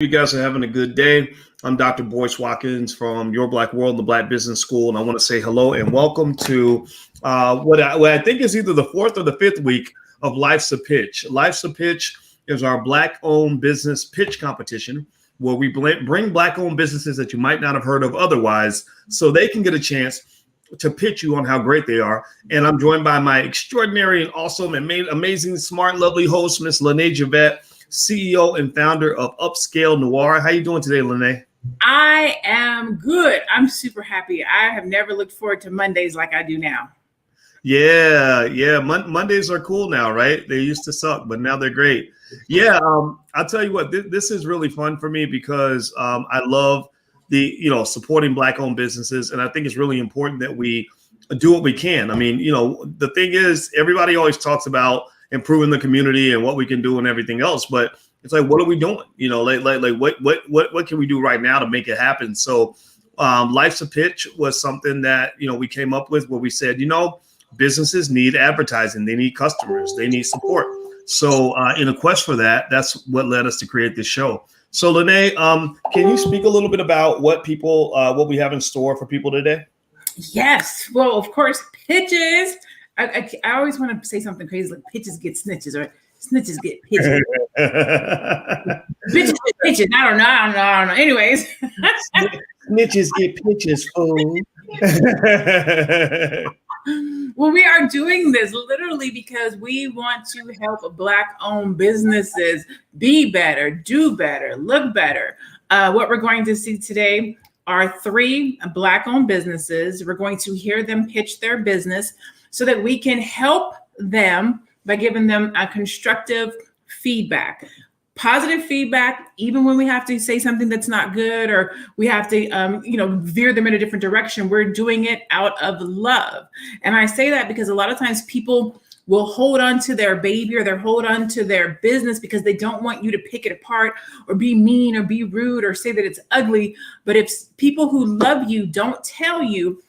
You guys are having a good day. I'm Dr. Boyce Watkins from Your Black World, the Black Business School, and I want to say hello and welcome to what I think is either the fourth or the fifth week of Life's a Pitch. Life's a Pitch is our Black-owned business pitch competition where we bring Black-owned businesses that you might not have heard of otherwise so they can get a chance to pitch you on how great they are. And I'm joined by my extraordinary and awesome and amazing, smart, lovely host, Miss Lene Javette, CEO and founder of Upscale Noir. How you doing today, Lene? I am good. I'm super happy. I have never looked forward to Mondays like I do now. Yeah. Mondays are cool now, right? They used to suck, but now they're great. Yeah, I'll tell you what, this is really fun for me because I love supporting Black-owned businesses, and I think it's really important that we do what we can. I mean, the thing is, everybody always talks about improving the community and what we can do and everything else, but it's like, what are we doing? What can we do right now to make it happen? So Life's a Pitch was something that we came up with where we said, businesses need advertising, they need customers, they need support. So in a quest for that, that's what led us to create this show. So Lene, can you speak a little bit about what we have in store for people today? Yes. Well, of course, pitches. I always want to say something crazy like pitches get snitches or snitches get pitches. Bitches get pitches. I don't know. Anyways. Snitches get pitches, fool. Well, we are doing this literally because we want to help Black-owned businesses be better, do better, look better. What we're going to see today are 3 Black-owned businesses. We're going to hear them pitch their business so that we can help them by giving them a constructive feedback. Positive feedback, even when we have to say something that's not good or we have to, veer them in a different direction, we're doing it out of love. And I say that because a lot of times people will hold on to their baby or they'll hold on to their business because they don't want you to pick it apart or be mean or be rude or say that it's ugly. But if people who love you don't tell you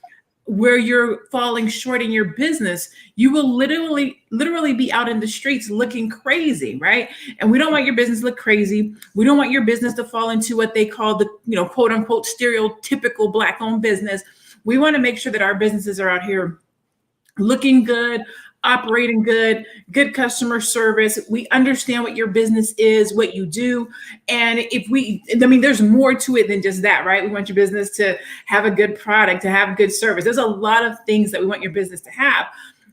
where you're falling short in your business, you will literally be out in the streets looking crazy, right? And we don't want your business to look crazy. We don't want your business to fall into what they call the, quote unquote, stereotypical Black-owned business. We want to make sure that our businesses are out here looking good, operating good customer service. We understand what your business is, what you do. And there's more to it than just that, right? We want your business to have a good product, to have good service. There's a lot of things that we want your business to have.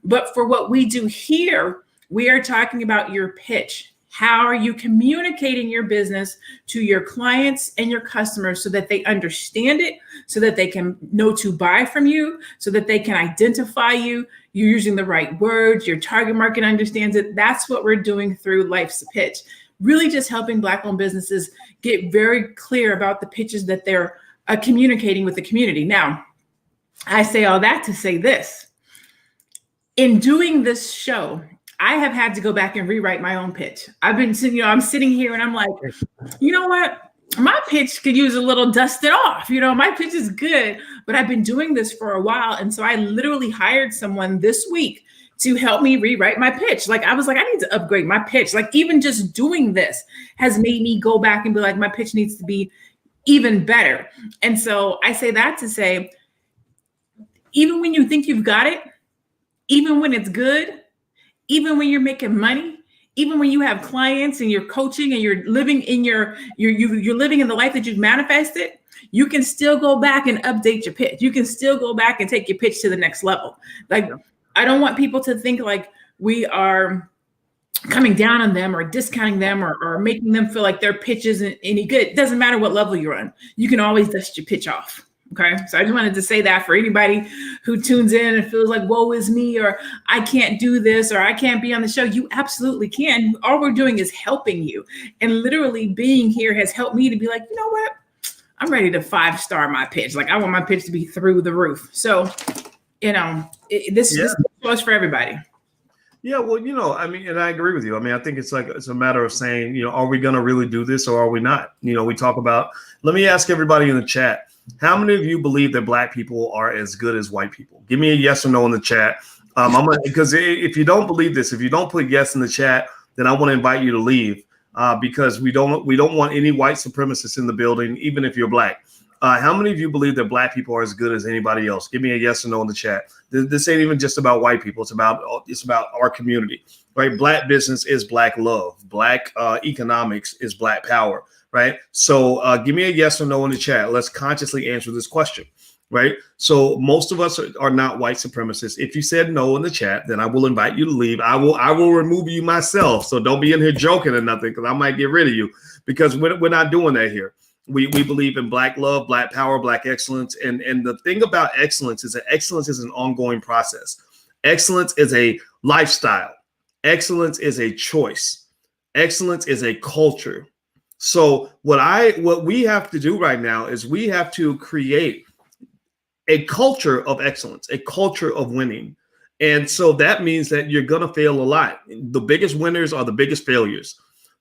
But for what we do here, we are talking about your pitch. How are you communicating your business to your clients and your customers so that they understand it, so that they can know to buy from you, so that they can identify you, you're using the right words, your target market understands it. That's what we're doing through Life's a Pitch. Really just helping Black-owned businesses get very clear about the pitches that they're communicating with the community. Now, I say all that to say this. In doing this show, I have had to go back and rewrite my own pitch. I'm sitting here and I'm like, you know what? My pitch could use a little dusted off. My pitch is good, but I've been doing this for a while. And so I literally hired someone this week to help me rewrite my pitch. I was like, I need to upgrade my pitch. Even just doing this has made me go back and be like, my pitch needs to be even better. And so I say that to say, even when you think you've got it, even when it's good, even when you're making money, even when you have clients and you're coaching and you're living in you're living in the life that you've manifested, you can still go back and update your pitch. You can still go back and take your pitch to the next level. I don't want people to think like we are coming down on them or discounting them or making them feel like their pitch isn't any good. It doesn't matter what level you're on. You can always dust your pitch off. Okay. So I just wanted to say that for anybody who tunes in and feels like, woe is me, or I can't do this, or I can't be on the show. You absolutely can. All we're doing is helping you. And literally being here has helped me to be like, you know what? I'm ready to 5-star my pitch. I want my pitch to be through the roof. So, this goes for everybody. Yeah, well, and I agree with you. I think it's a matter of saying, are we going to really do this or are we not? We talk about, let me ask everybody in the chat. How many of you believe that Black people are as good as white people? Give me a yes or no in the chat. Because if you don't believe this, if you don't put yes in the chat, then I want to invite you to leave. because we don't want any white supremacists in the building, even if you're black. How many of you believe that black people are as good as anybody else? Give me a yes or no in the chat. This ain't even just about white people. It's about our community, right? Black business is black love. Black economics is black power, right? So give me a yes or no in the chat. Let's consciously answer this question, right? So most of us are not white supremacists. If you said no in the chat, then I will invite you to leave. I will remove you myself. So don't be in here joking or nothing, because I might get rid of you, because we're not doing that here. We believe in black love, black power, black excellence. And the thing about excellence is that excellence is an ongoing process. Excellence is a lifestyle. Excellence is a choice. Excellence is a culture. So what we have to do right now is we have to create a culture of excellence, a culture of winning. And so that means that you're going to fail a lot. The biggest winners are the biggest failures.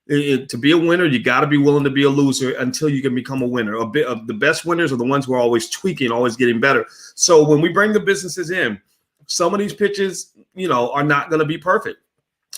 To be a winner, you got to be willing to be a loser until you can become a winner. A bit of the best winners are the ones who are always tweaking, always getting better. So when we bring the businesses in, some of these pitches, are not going to be perfect.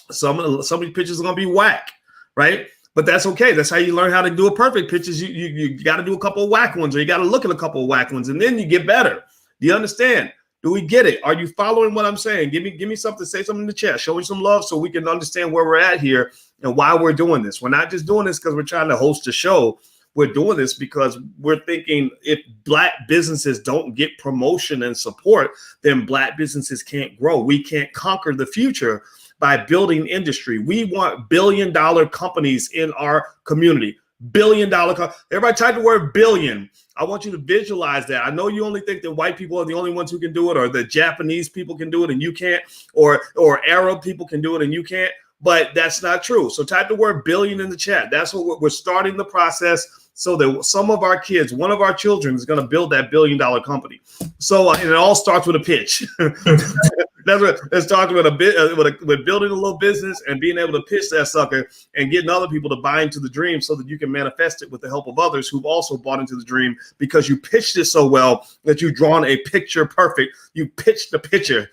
Some of these pitches are going to be whack, right? But that's okay. That's how you learn how to do a perfect pitch. Is you got to do a couple of whack ones, or you got to look at a couple of whack ones, and then you get better. Do you understand? Do we get it? Are you following what I'm saying? Give me something. Say something in the chat. Show me some love so we can understand where we're at here and why we're doing this. We're not just doing this because we're trying to host a show. We're doing this because we're thinking if black businesses don't get promotion and support, then black businesses can't grow. We can't conquer the future by building industry. We want billion-dollar companies in our community. Billion-dollar. Everybody type the word billion. I want you to visualize that. I know you only think that white people are the only ones who can do it, or the Japanese people can do it and you can't, or Arab people can do it and you can't, but that's not true. So type the word billion in the chat. That's what we're starting the process, so that some of our kids, one of our children, is going to build that billion-dollar company. So and it all starts with a pitch. That's what it starts with with building a little business and being able to pitch that sucker and getting other people to buy into the dream, so that you can manifest it with the help of others who've also bought into the dream, because you pitched it so well that you've drawn a picture perfect. You pitched the picture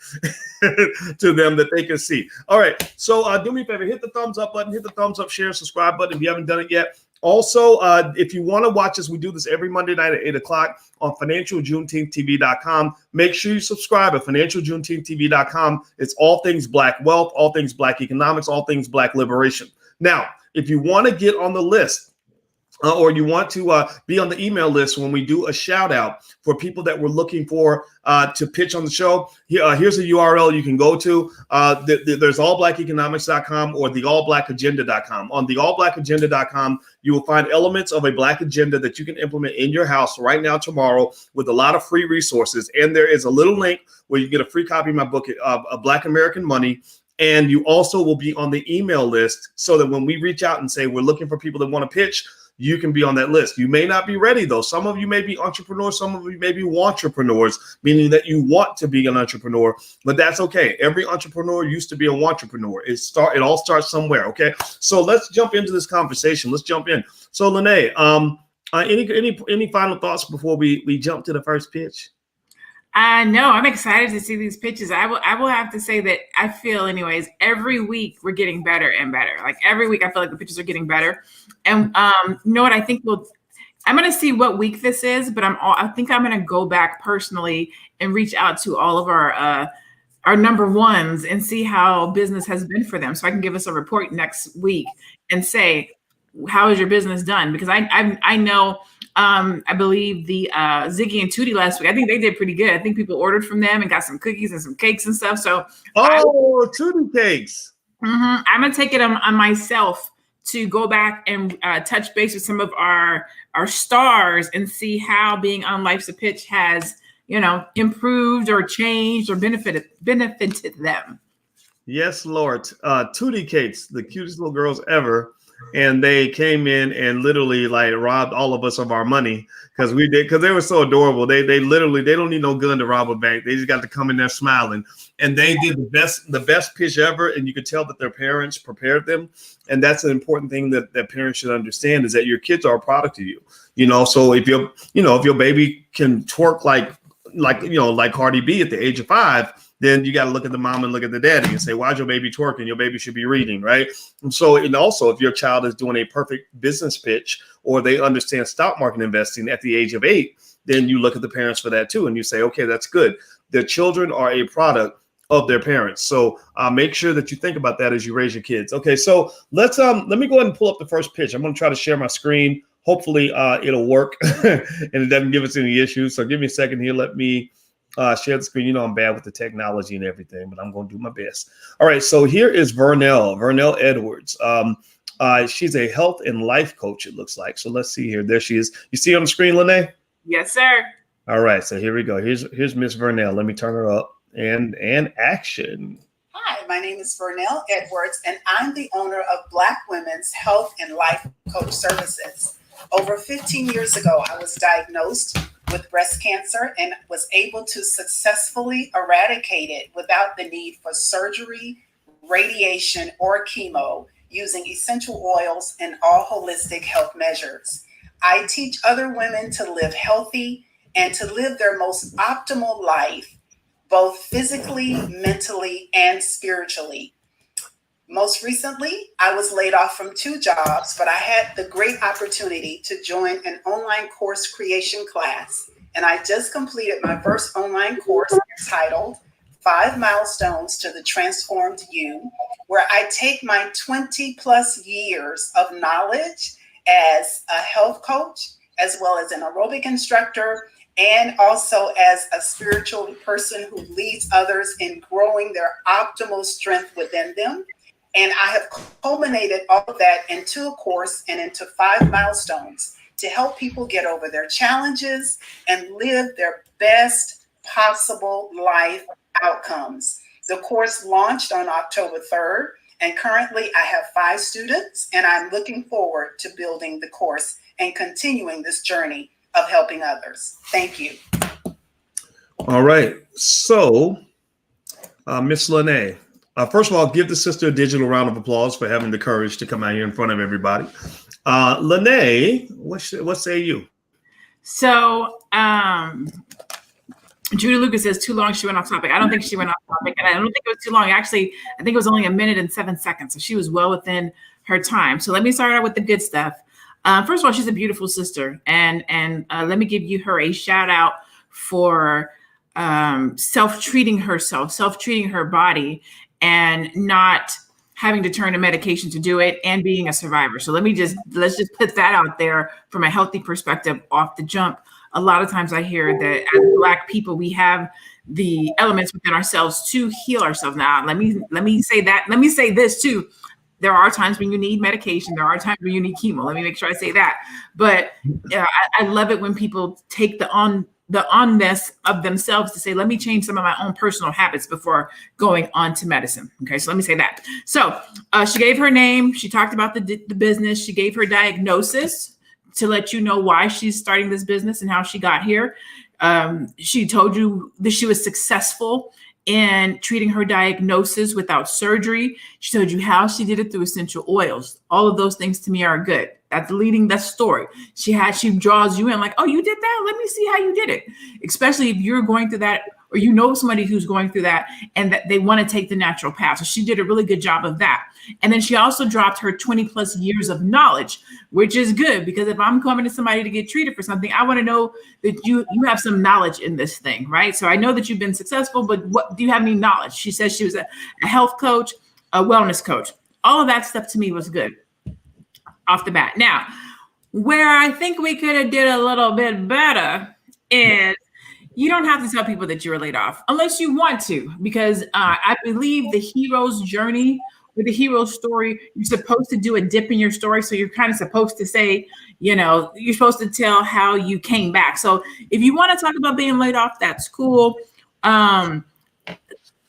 to them that they can see. All right. So do me a favor, hit the thumbs up button, hit the thumbs up, share, subscribe button if you haven't done it yet. Also, if you want to watch us, we do this every Monday night at 8 o'clock on financialjuneteenth.tv.com. Make sure you subscribe at financialjuneteenth.tv.com. It's all things black wealth, all things black economics, all things black liberation. Now, if you want to get on the list, or you want to be on the email list when we do a shout out for people that we're looking for to pitch on the show, here's a URL you can go to. There's allblackeconomics.com or the allblackagenda.com. On the allblackagenda.com, you will find elements of a black agenda that you can implement in your house right now, tomorrow, with a lot of free resources. And there is a little link where you get a free copy of my book, Black American Money. And you also will be on the email list, so that when we reach out and say we're looking for people that want to pitch, you can be on that list. You may not be ready, though. Some of you may be entrepreneurs. Some of you may be wantrepreneurs, meaning that you want to be an entrepreneur, but that's okay. Every entrepreneur used to be a wantrepreneur. It all starts somewhere, okay? So let's jump into this conversation. Let's jump in. So, Lene, any final thoughts before we jump to the first pitch? No, I'm excited to see these pitches. I will have to say that I feel, anyways, every week we're getting better and better. Like every week, I feel like the pitches are getting better. And you know what? I think I'm going to see what week this is, but I think I'm going to go back personally and reach out to all of our number ones and see how business has been for them, so I can give us a report next week and say, how is your business done? Because I know. I believe the Ziggy and Tootie last week, I think they did pretty good. I think people ordered from them and got some cookies and some cakes and stuff. So Tootie cakes. I'm gonna take it on myself to go back and touch base with some of our stars and see how being on Life's a Pitch has, improved or changed or benefited them. Yes, Lord. Tootie cakes, the cutest little girls ever. And they came in and literally robbed all of us of our money because they were so adorable. They don't need no gun to rob a bank. They just got to come in there smiling. And they did the best pitch ever. And you could tell that their parents prepared them. And that's an important thing that parents should understand, is that your kids are a product of you. So if your baby can twerk like like Cardi B at the age of 5, then you got to look at the mom and look at the daddy and say, why's your baby twerking? Your baby should be reading, right? And also, if your child is doing a perfect business pitch or they understand stock market investing at the age of 8, then you look at the parents for that too. And you say, okay, that's good. Their children are a product of their parents. So make sure that you think about that as you raise your kids. Okay, so let me go ahead and pull up the first pitch. I'm going to try to share my screen. Hopefully it'll work and it doesn't give us any issues. So give me a second here. Let me share the screen. I'm bad with the technology and everything, but I'm going to do my best. All right, so here is Vernel Edwards. She's a health and life coach, it looks like. So let's see here. There she is. You see on the screen, Lene? Yes, sir. All right, so here we go. Here's Miss Vernel. Let me turn her up and action. Hi, my name is Vernel Edwards, and I'm the owner of Black Women's Health and Life Coach Services. Over 15 years ago, I was diagnosed with breast cancer and was able to successfully eradicate it without the need for surgery, radiation, or chemo, using essential oils and all holistic health measures. I teach other women to live healthy and to live their most optimal life, both physically, mentally, and spiritually. Most recently, I was laid off from 2 jobs, but I had the great opportunity to join an online course creation class. And I just completed my first online course entitled 5 Milestones to the Transformed You, where I take my 20 plus years of knowledge as a health coach, as well as an aerobic instructor, and also as a spiritual person who leads others in growing their optimal strength within them. And I have culminated all of that into a course and into 5 milestones to help people get over their challenges and live their best possible life outcomes. The course launched on October 3rd, and currently I have 5 students, and I'm looking forward to building the course and continuing this journey of helping others. Thank you. All right. So, Miss Lene, first of all, give the sister a digital round of applause for having the courage to come out here in front of everybody. Lene, what say you? So, Judy Lucas says too long. She went off topic. I don't think she went off topic, and I don't think it was too long. Actually, I think it was only 1 minute and 7 seconds. So she was well within her time. So let me start out with the good stuff. First of all, she's a beautiful sister, and let me give you her a shout out for self-treating herself, self-treating her body, and not having to turn to medication to do it, and being a survivor. So let's just put that out there from a healthy perspective off the jump. A lot of times I hear that as Black people, we have the elements within ourselves to heal ourselves. Now, let me say that. Let me say this too. There are times when you need medication. There are times when you need chemo. Let me make sure I say that. But I love it when people take the onness of themselves to say, let me change some of my own personal habits before going on to medicine. Okay, so let me say that. So she gave her name. She talked about the business. She gave her diagnosis to let you know why she's starting this business and how she got here. She told you that she was successful in treating her diagnosis without surgery. She told you how she did it through essential oils. All of those things to me are good. That's leading that story. She draws you in like, oh, you did that? Let me see how you did it. Especially if you're going through that, or you know somebody who's going through that and that they want to take the natural path. So she did a really good job of that. And then she also dropped her 20 plus years of knowledge, which is good, because if I'm coming to somebody to get treated for something, I want to know that you have some knowledge in this thing, right? So I know that you've been successful, but what do you have any knowledge? She says she was a health coach, a wellness coach. All of that stuff to me was good off the bat. Now, where I think we could have did a little bit better is you don't have to tell people that you were laid off unless you want to, because I believe the hero's journey or the hero story, you're supposed to do a dip in your story. So you're kind of supposed to say, you're supposed to tell how you came back. So if you want to talk about being laid off, that's cool.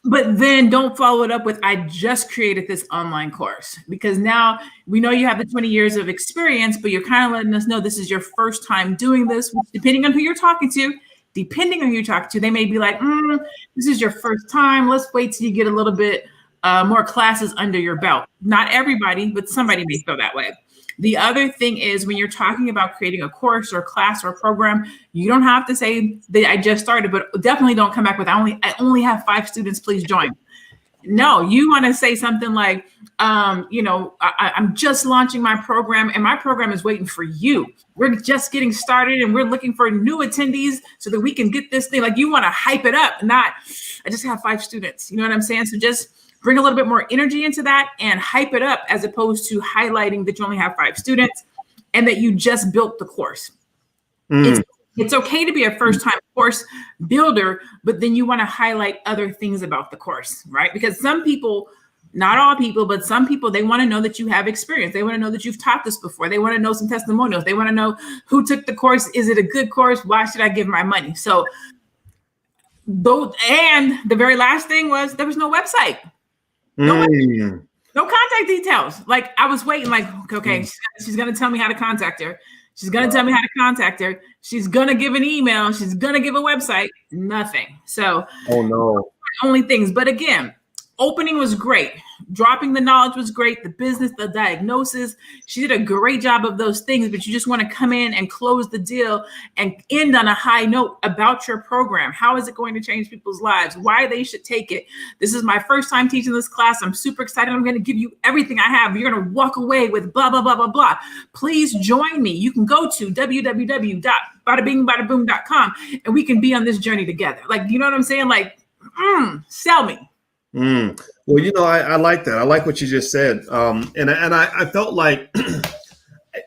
But then don't follow it up with, I just created this online course, because now we know you have the 20 years of experience, but you're kind of letting us know this is your first time doing this, which, depending on who you're talking to, they may be like, this is your first time. Let's wait till you get a little bit more classes under your belt. Not everybody, but somebody may feel that way. The other thing is when you're talking about creating a course or class or a program, you don't have to say that I just started, but definitely don't come back with I only have 5 students, please join. No, you want to say something like, I'm just launching my program and my program is waiting for you. We're just getting started and we're looking for new attendees so that we can get this thing. Like, you want to hype it up, not I just have 5 students. You know what I'm saying? So just bring a little bit more energy into that and hype it up, as opposed to highlighting that you only have 5 students and that you just built the course. It's okay to be a first-time course builder, but then you want to highlight other things about the course, right? Because some people, not all people, but some people, they want to know that you have experience. They want to know that you've taught this before. They want to know some testimonials. They want to know who took the course. Is it a good course? Why should I give my money? So, and the very last thing was there was no website. No contact details. Like, I was waiting, like, okay, she's going to tell me how to contact her. She's going to tell me how to contact her. She's going to give an email. She's going to give a website. Nothing. So, only things. But again, opening was great. Dropping the knowledge was great. The business, the diagnosis, she did a great job of those things, but you just want to come in and close the deal and end on a high note about your program. How is it going to change people's lives? Why they should take it? This is my first time teaching this class. I'm super excited. I'm going to give you everything I have. You're going to walk away with blah, blah, blah, blah, blah. Please join me. You can go to www.badabingbadaboom.com and we can be on this journey together. Like, you know what I'm saying? Like, sell me. Well, I like that. I like what you just said. And I felt like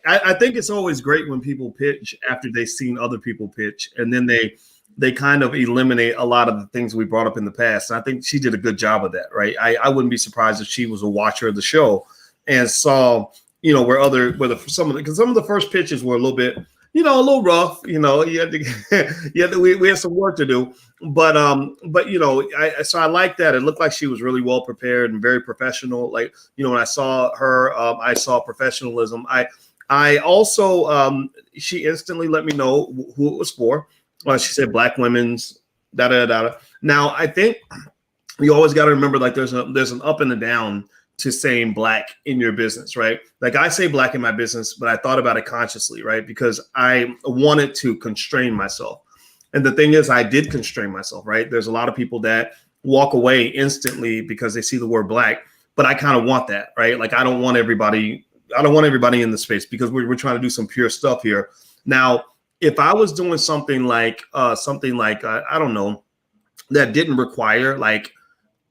I think it's always great when people pitch after they've seen other people pitch, and then they kind of eliminate a lot of the things we brought up in the past. And I think she did a good job of that, right? I wouldn't be surprised if she was a watcher of the show and saw, because some of the first pitches were a little bit, a little rough. We had some work to do, but so I like that. It looked like she was really well prepared and very professional. Like, when I saw her, I saw professionalism. I also, she instantly let me know who it was for. She said Black women's, da da da. Now, I think you always got to remember, like, there's an up and a down to saying Black in your business, right? Like, I say Black in my business, but I thought about it consciously, right? Because I wanted to constrain myself. And the thing is, I did constrain myself, right? There's a lot of people that walk away instantly because they see the word Black, but I kind of want that, right? Like, I don't want everybody in the space, because we're trying to do some pure stuff here. Now, if I was doing something like I don't know, that didn't require like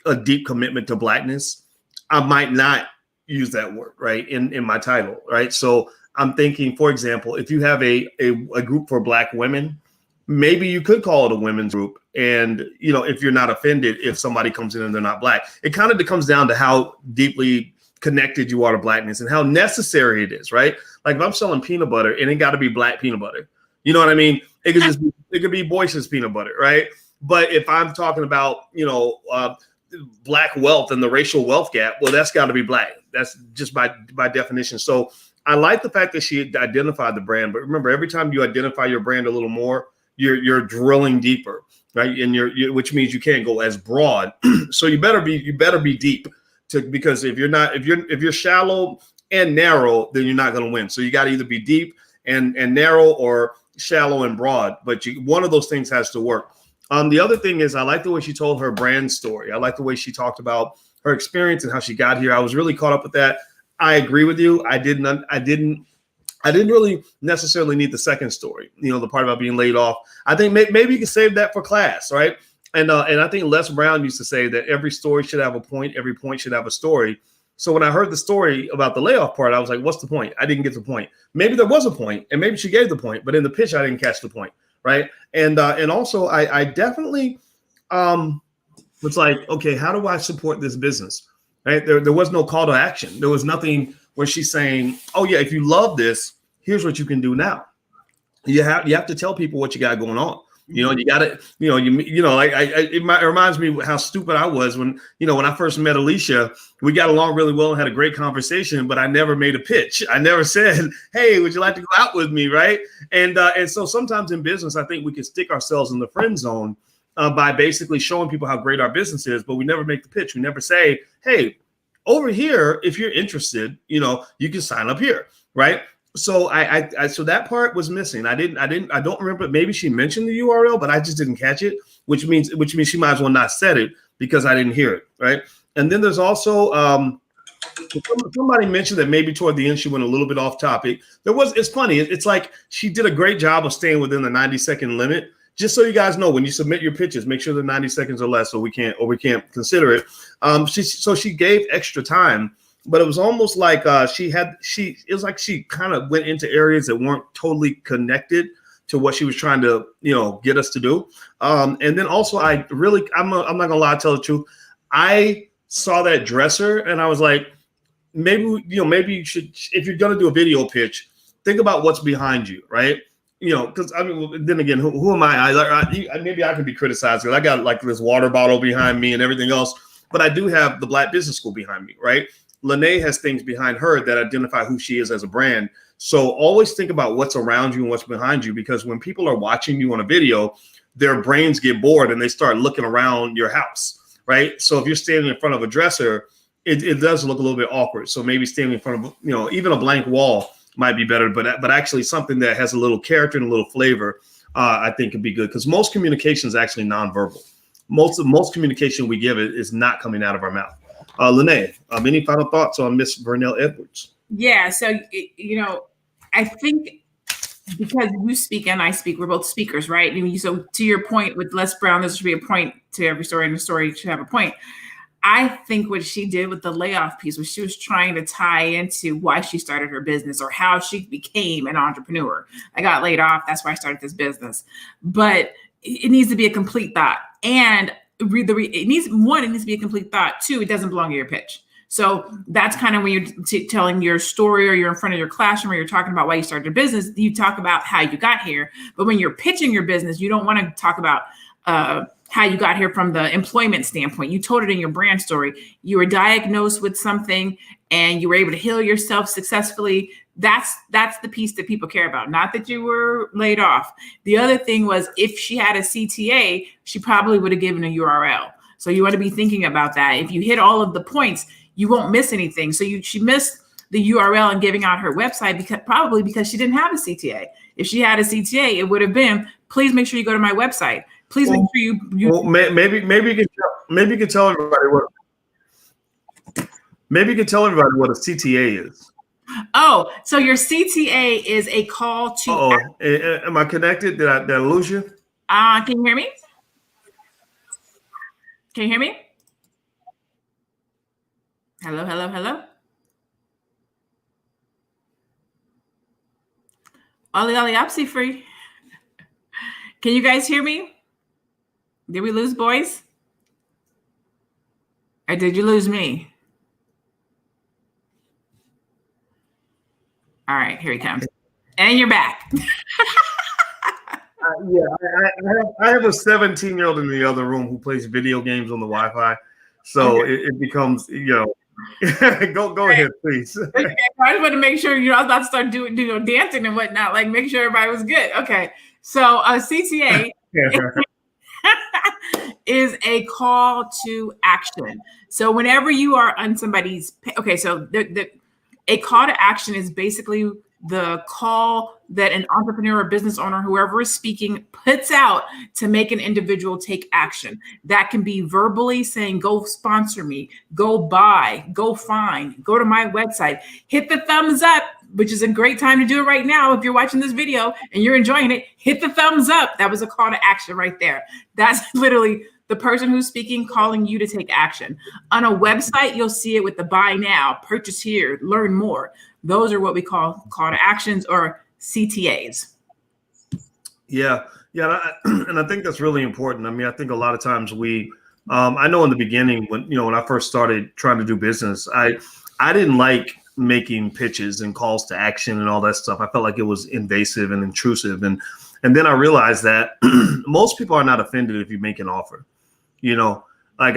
a deep commitment to Blackness, I might not use that word, right, in my title, right? So I'm thinking, for example, if you have a group for Black women, maybe you could call it a women's group. And, if you're not offended if somebody comes in and they're not Black, it kind of comes down to how deeply connected you are to Blackness and how necessary it is, right? Like, if I'm selling peanut butter, it ain't got to be Black peanut butter. You know what I mean? It could be Boyce's peanut butter, right? But if I'm talking about, Black wealth and the racial wealth gap, well, that's got to be Black. That's just by definition. So I like the fact that she identified the brand. But remember, every time you identify your brand a little more, you're drilling deeper, right? And which means you can't go as broad. So you better be deep, because if you're shallow and narrow, then you're not going to win. So you got to either be deep and narrow, or shallow and broad. But one of those things has to work. The other thing is, I like the way she told her brand story. I like the way she talked about her experience and how she got here. I was really caught up with that. I agree with you. I didn't really necessarily need the second story. The part about being laid off. I think maybe you can save that for class, right? And I think Les Brown used to say that every story should have a point. Every point should have a story. So when I heard the story about the layoff part, I was like, what's the point? I didn't get the point. Maybe there was a point, and maybe she gave the point, but in the pitch, I didn't catch the point. Right. And also I definitely was like, okay, how do I support this business? Right. There was no call to action. There was nothing where she's saying, oh, yeah, if you love this, here's what you can do now. You have to tell people what you got going on. You got to, it reminds me how stupid I was when I first met Alicia. We got along really well and had a great conversation, but I never made a pitch. I never said, hey, would you like to go out with me? Right. And so sometimes in business, I think we can stick ourselves in the friend zone by basically showing people how great our business is, but we never make the pitch. We never say, hey, over here, if you're interested, you can sign up here. right? So so that part was missing. I don't remember. Maybe she mentioned the URL, but I just didn't catch it, which means she might as well not said it because I didn't hear it, right? And then there's also somebody mentioned that maybe toward the end she went a little bit off topic. It's funny. It's like she did a great job of staying within the 90-second limit. Just so you guys know, when you submit your pitches, make sure they're 90 seconds or less, so we can't consider it. She gave extra time, but it was almost like it was like she kind of went into areas that weren't totally connected to what she was trying to get us to do. And then also I'm not gonna lie, tell the truth. I saw that dresser and I was like, maybe you should, if you're gonna do a video pitch, think about what's behind you, right? Because I mean, then again, who am I? Maybe I can be criticized because I got like this water bottle behind me and everything else, but I do have the Black Business School behind me, right? Lene has things behind her that identify who she is as a brand. So always think about what's around you and what's behind you, because when people are watching you on a video, their brains get bored and they start looking around your house, right? So if you're standing in front of a dresser, it does look a little bit awkward. So maybe standing in front of, even a blank wall might be better, but actually something that has a little character and a little flavor, I think could be good, because most communication is actually nonverbal. Most communication we give is not coming out of our mouth. Lene, any final thoughts on Miss Vernel Edwards? Yeah, so I think because you speak and I speak, we're both speakers, right? So to your point with Les Brown, there should be a point to every story, and the story should have a point. I think what she did with the layoff piece was she was trying to tie into why she started her business or how she became an entrepreneur. I got laid off. That's why I started this business. But it needs to be a complete thought. And it needs to be a complete thought. Two, it doesn't belong in your pitch. So that's kind of when you're telling your story or you're in front of your classroom or you're talking about why you started a business, you talk about how you got here. But when you're pitching your business, you don't want to talk about how you got here from the employment standpoint. You told it in your brand story. You were diagnosed with something and you were able to heal yourself successfully. That's the piece that people care about, not that you were laid off. The other thing was, if she had a CTA, she probably would have given a URL. So you want to be thinking about that. If you hit all of the points, you won't miss anything. So she missed the URL and giving out her website because she didn't have a CTA. If she had a CTA, it would have been, please make sure you go to my website. Please make sure you. Maybe you can tell everybody what. Maybe you can tell everybody what a CTA is. Oh, so your CTA is a call to. Am I connected? Did I lose you? Can you hear me? Can you hear me? Hello, hello, hello. Ollie, Opsy free. Can you guys hear me? Did we lose boys? Or did you lose me? All right, here he comes. And you're back. I have a 17-year-old in the other room who plays video games on the Wi-Fi. So it becomes, go ahead, please. Okay, I just want to make sure, I was about to start doing dancing and whatnot, like make sure everybody was good. Okay, so a CTA is a call to action. So whenever you are on somebody's, so a call to action is basically the call that an entrepreneur or business owner, whoever is speaking, puts out to make an individual take action. That can be verbally saying, go sponsor me, go buy, go find, go to my website, hit the thumbs up, which is a great time to do it right now. If you're watching this video and you're enjoying it, hit the thumbs up. That was a call to action right there. That's literally the person who's speaking calling you to take action. On a website, you'll see it with the buy now, purchase here, learn more. Those are what we call to actions or CTAs. Yeah. And I think that's really important. I mean, I think a lot of times I know in the beginning when I first started trying to do business, I didn't like making pitches and calls to action and all that stuff. I felt like it was invasive and intrusive. And then I realized that most people are not offended if you make an offer. I'm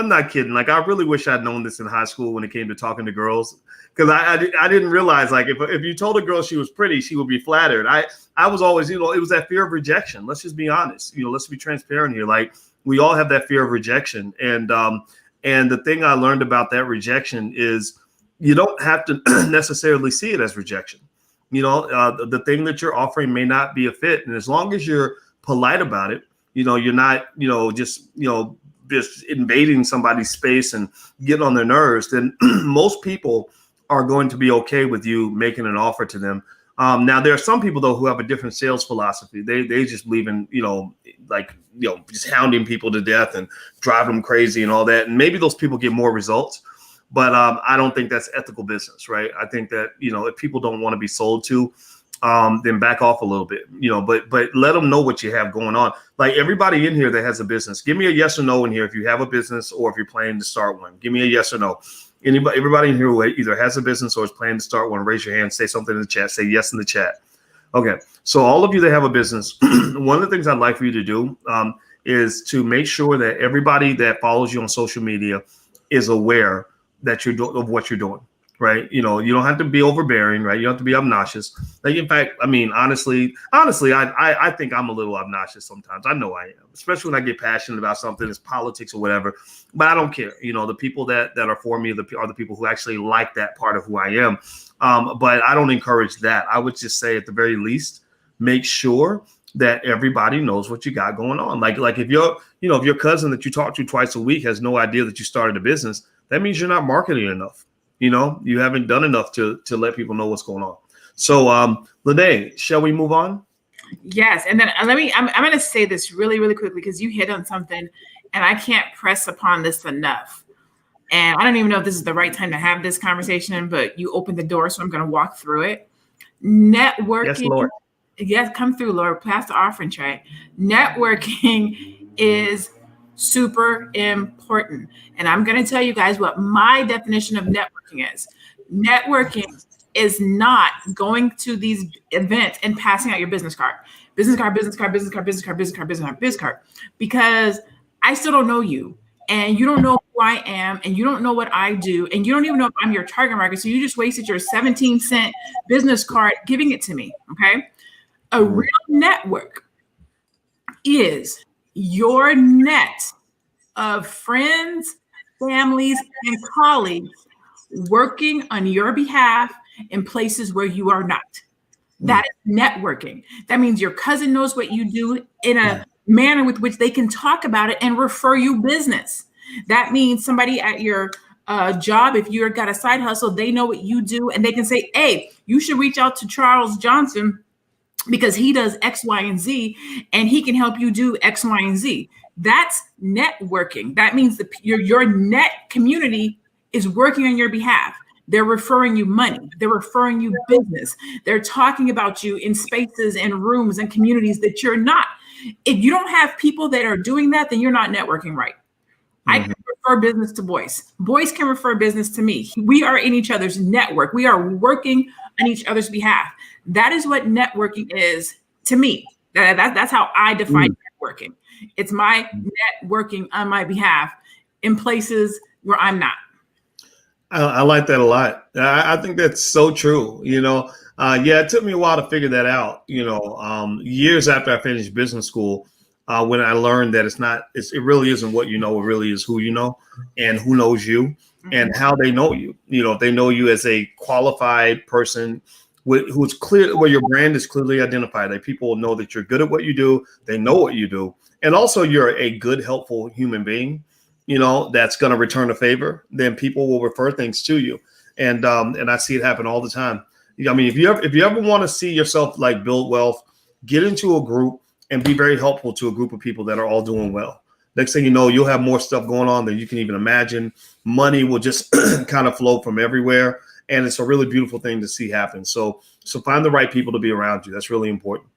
not kidding. Like, I really wish I'd known this in high school when it came to talking to girls, because I didn't realize, like, if you told a girl she was pretty, she would be flattered. I was always, it was that fear of rejection. Let's just be honest. Let's be transparent here. Like, we all have that fear of rejection. And the thing I learned about that rejection is, you don't have to necessarily see it as rejection. The thing that you're offering may not be a fit. And as long as you're polite about it, you're not, just invading somebody's space and getting on their nerves, then most people are going to be okay with you making an offer to them. Now, there are some people, though, who have a different sales philosophy. They just believe in, just hounding people to death and driving them crazy and all that. And maybe those people get more results. But I don't think that's ethical business, right? I think that, if people don't want to be sold to, then back off a little bit, but let them know what you have going on. Like everybody in here that has a business, give me a yes or no in here if you have a business or if you're planning to start one. Give me a yes or no. Everybody in here who either has a business or is planning to start one, raise your hand, say something in the chat, say yes in the chat. Okay, so all of you that have a business, one of the things I'd like for you to do is to make sure that everybody that follows you on social media is aware that of what you're doing, right? You don't have to be overbearing, right? You don't have to be obnoxious. Like, in fact, I mean, honestly, I think I'm a little obnoxious sometimes. I know I am, especially when I get passionate about something, it's politics or whatever, but I don't care. The people that are for me are the people who actually like that part of who I am. But I don't encourage that. I would just say at the very least, make sure that everybody knows what you got going on. Like if your cousin that you talk to twice a week has no idea that you started a business, that means you're not marketing enough. You haven't done enough to let people know what's going on. So, Lene, shall we move on? Yes. And then I'm going to say this really, really quickly because you hit on something and I can't press upon this enough. And I don't even know if this is the right time to have this conversation, but you opened the door, so I'm going to walk through it. Networking. Yes, Lord. Yes, come through, Lord. Pass the offering tray. Networking is super important. And I'm going to tell you guys what my definition of networking is. Networking is not going to these events and passing out your business card, because I still don't know you and you don't know who I am and you don't know what I do and you don't even know if I'm your target market. So you just wasted your 17-cent business card giving it to me. Okay. A real network is your net of friends, families, and colleagues working on your behalf in places where you are not. That is networking. That means your cousin knows what you do in a manner with which they can talk about it and refer you business. That means somebody at your job, if you've got a side hustle, they know what you do and they can say, hey, you should reach out to Charles Johnson because he does X, Y, and Z, and he can help you do X, Y, and Z. That's networking. That means your net community is working on your behalf. They're referring you money. They're referring you business. They're talking about you in spaces and rooms and communities that you're not. If you don't have people that are doing that, then you're not networking right. I can refer business to Boyce. Boyce can refer business to me. We are in each other's network. We are working on each other's behalf. That is what networking is to me. That's how I define networking. It's my networking on my behalf in places where I'm not. I like that a lot. I think that's so true. It took me a while to figure that out. Years after I finished business school, when I learned that it really isn't what you know, it really is who you know and who knows you and how they know you. If they know you as a qualified person who's clear, where your brand is clearly identified, that people know that you're good at what you do, they know what you do, and also you're a good, helpful human being, that's going to return a favor, then people will refer things to you. And I see it happen all the time. I mean, if you ever want to see yourself like build wealth, get into a group and be very helpful to a group of people that are all doing well. Next thing you know, you'll have more stuff going on than you can even imagine. Money will just kind of flow from everywhere. And it's a really beautiful thing to see happen. So find the right people to be around you. That's really important.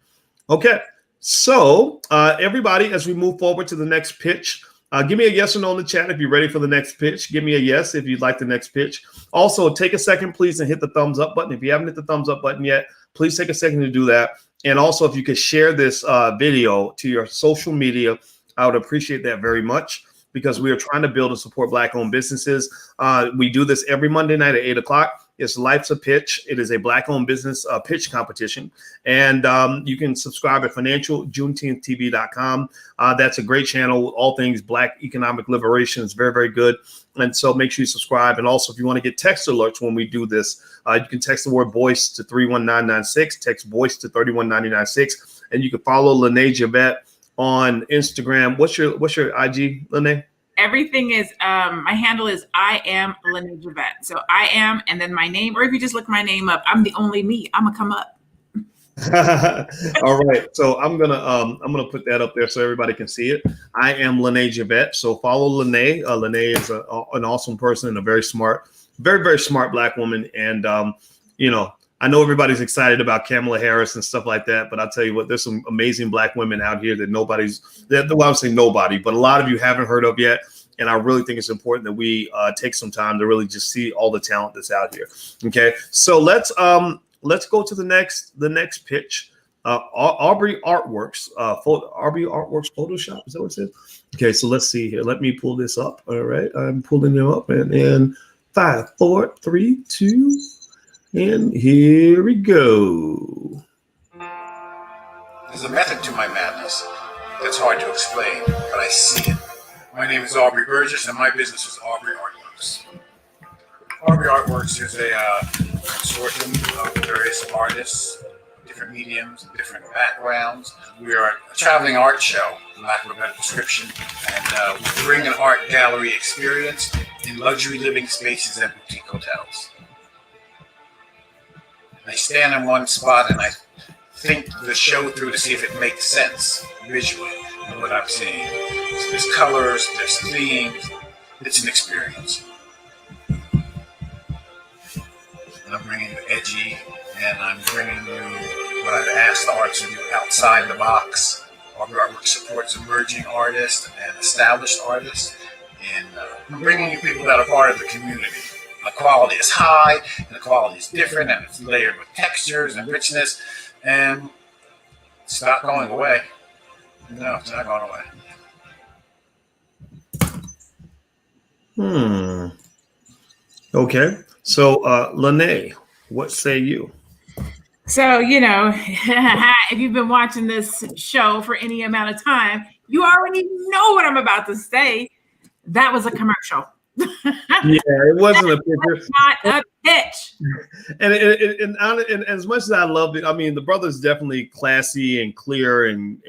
Okay. So everybody, as we move forward to the next pitch, give me a yes or no in the chat if you're ready for the next pitch. Give me a yes if you'd like the next pitch. Also, take a second, please, and hit the thumbs up button. If you haven't hit the thumbs up button yet, please take a second to do that. And also, if you could share this video to your social media, I would appreciate that very much, because we are trying to build and support Black-owned businesses. We do this every Monday night at 8 o'clock. It's Life's a Pitch. It is a Black-owned business pitch competition. And you can subscribe at financialjuneteenthtv.com. That's a great channel with all things Black economic liberation. It's very, very good. And so make sure you subscribe. And also, if you want to get text alerts when we do this, you can text the word voice to 31996, text voice to 31996. And you can follow Lene Javette on Instagram. What's your IG, Lene? Everything is, my handle is I am Lene Javette. So I am, and then my name, or if you just look my name up, I'm the only me. I'm gonna come up. All right. So I'm gonna put that up there so everybody can see it. I am Lene Javette. So follow Lene. Lene is an awesome person and a very smart, very, very smart Black woman. And I know everybody's excited about Kamala Harris and stuff like that, but I'll tell you what, there's some amazing Black women out here that well, I'm saying nobody, but a lot of you haven't heard of yet. And I really think it's important that we take some time to really just see all the talent that's out here. Okay, so let's go to the next pitch. Aubrey Artworks, Aubrey Artworks Photoshop. Is that what it says? Okay, so let's see here. Let me pull this up. All right, I'm pulling them up, and 5, 4, 3, 2. And here we go. There's a method to my madness that's hard to explain, but I see it. My name is Aubrey Burgess, and my business is Aubrey Artworks. Aubrey Artworks is a consortium of various artists, different mediums, different backgrounds. We are a traveling art show, for lack of a better description, and we bring an art gallery experience in luxury living spaces and boutique hotels. I stand in one spot and I think the show through to see if it makes sense visually in what I'm seeing. So there's colors, there's themes, it's an experience. And I'm bringing you edgy, and I'm bringing you what I've asked the artists to do outside the box. Aubrey Artworks supports emerging artists and established artists, and I'm bringing you people that are part of the community. The quality is high, and the quality is different, and it's layered with textures and richness, and it's not going away. No, it's not going away. Okay. So, Lene, what say you? So, if you've been watching this show for any amount of time, you already know what I'm about to say. That was a commercial. Yeah, it wasn't a pitch. Not a pitch. And as much as I loved it, I mean, the brother's definitely classy and clear and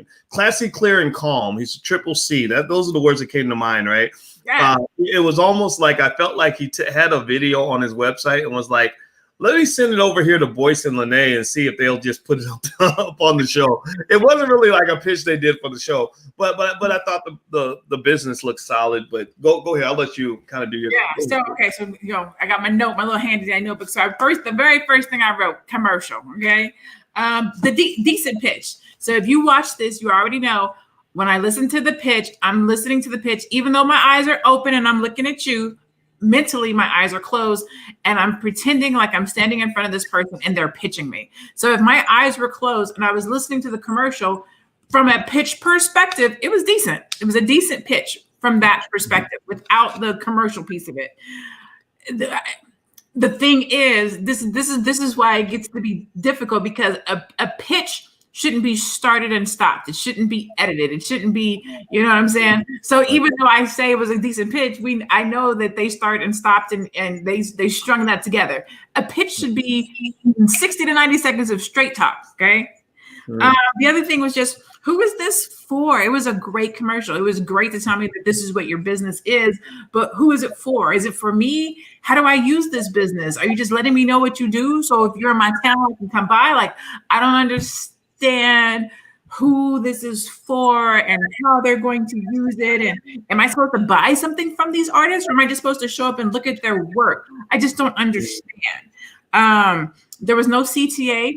calm. He's a triple C. Those are the words that came to mind, right? Yeah. It was almost like I felt like he had a video on his website and was like, let me send it over here to Boyce and Lene and see if they'll just put it up on the show. It wasn't really like a pitch they did for the show, but I thought the business looked solid. But go ahead, I'll let you kind of do your. Yeah. So okay, so I got my little handy dandy notebook. So the very first thing I wrote, commercial. Okay, the decent pitch. So if you watch this, you already know when I listen to the pitch, I'm listening to the pitch, even though my eyes are open and I'm looking at you. Mentally, my eyes are closed and I'm pretending like I'm standing in front of this person and they're pitching me. So if my eyes were closed and I was listening to the commercial from a pitch perspective, it was decent. It was a decent pitch from that perspective without the commercial piece of it. The thing is, this is why it gets to be difficult, because a pitch shouldn't be started and stopped. It shouldn't be edited. It shouldn't be, you know what I'm saying? So even though I say it was a decent pitch, I know that they start and stopped and they strung that together. A pitch should be 60 to 90 seconds of straight talk, okay? The other thing was just, who is this for? It was a great commercial. It was great to tell me that this is what your business is, but who is it for? Is it for me? How do I use this business? Are you just letting me know what you do? So if you're in my town, I can come by? Like, I don't understand who this is for and how they're going to use it. And am I supposed to buy something from these artists, or am I just supposed to show up and look at their work? I just don't understand. There was no CTA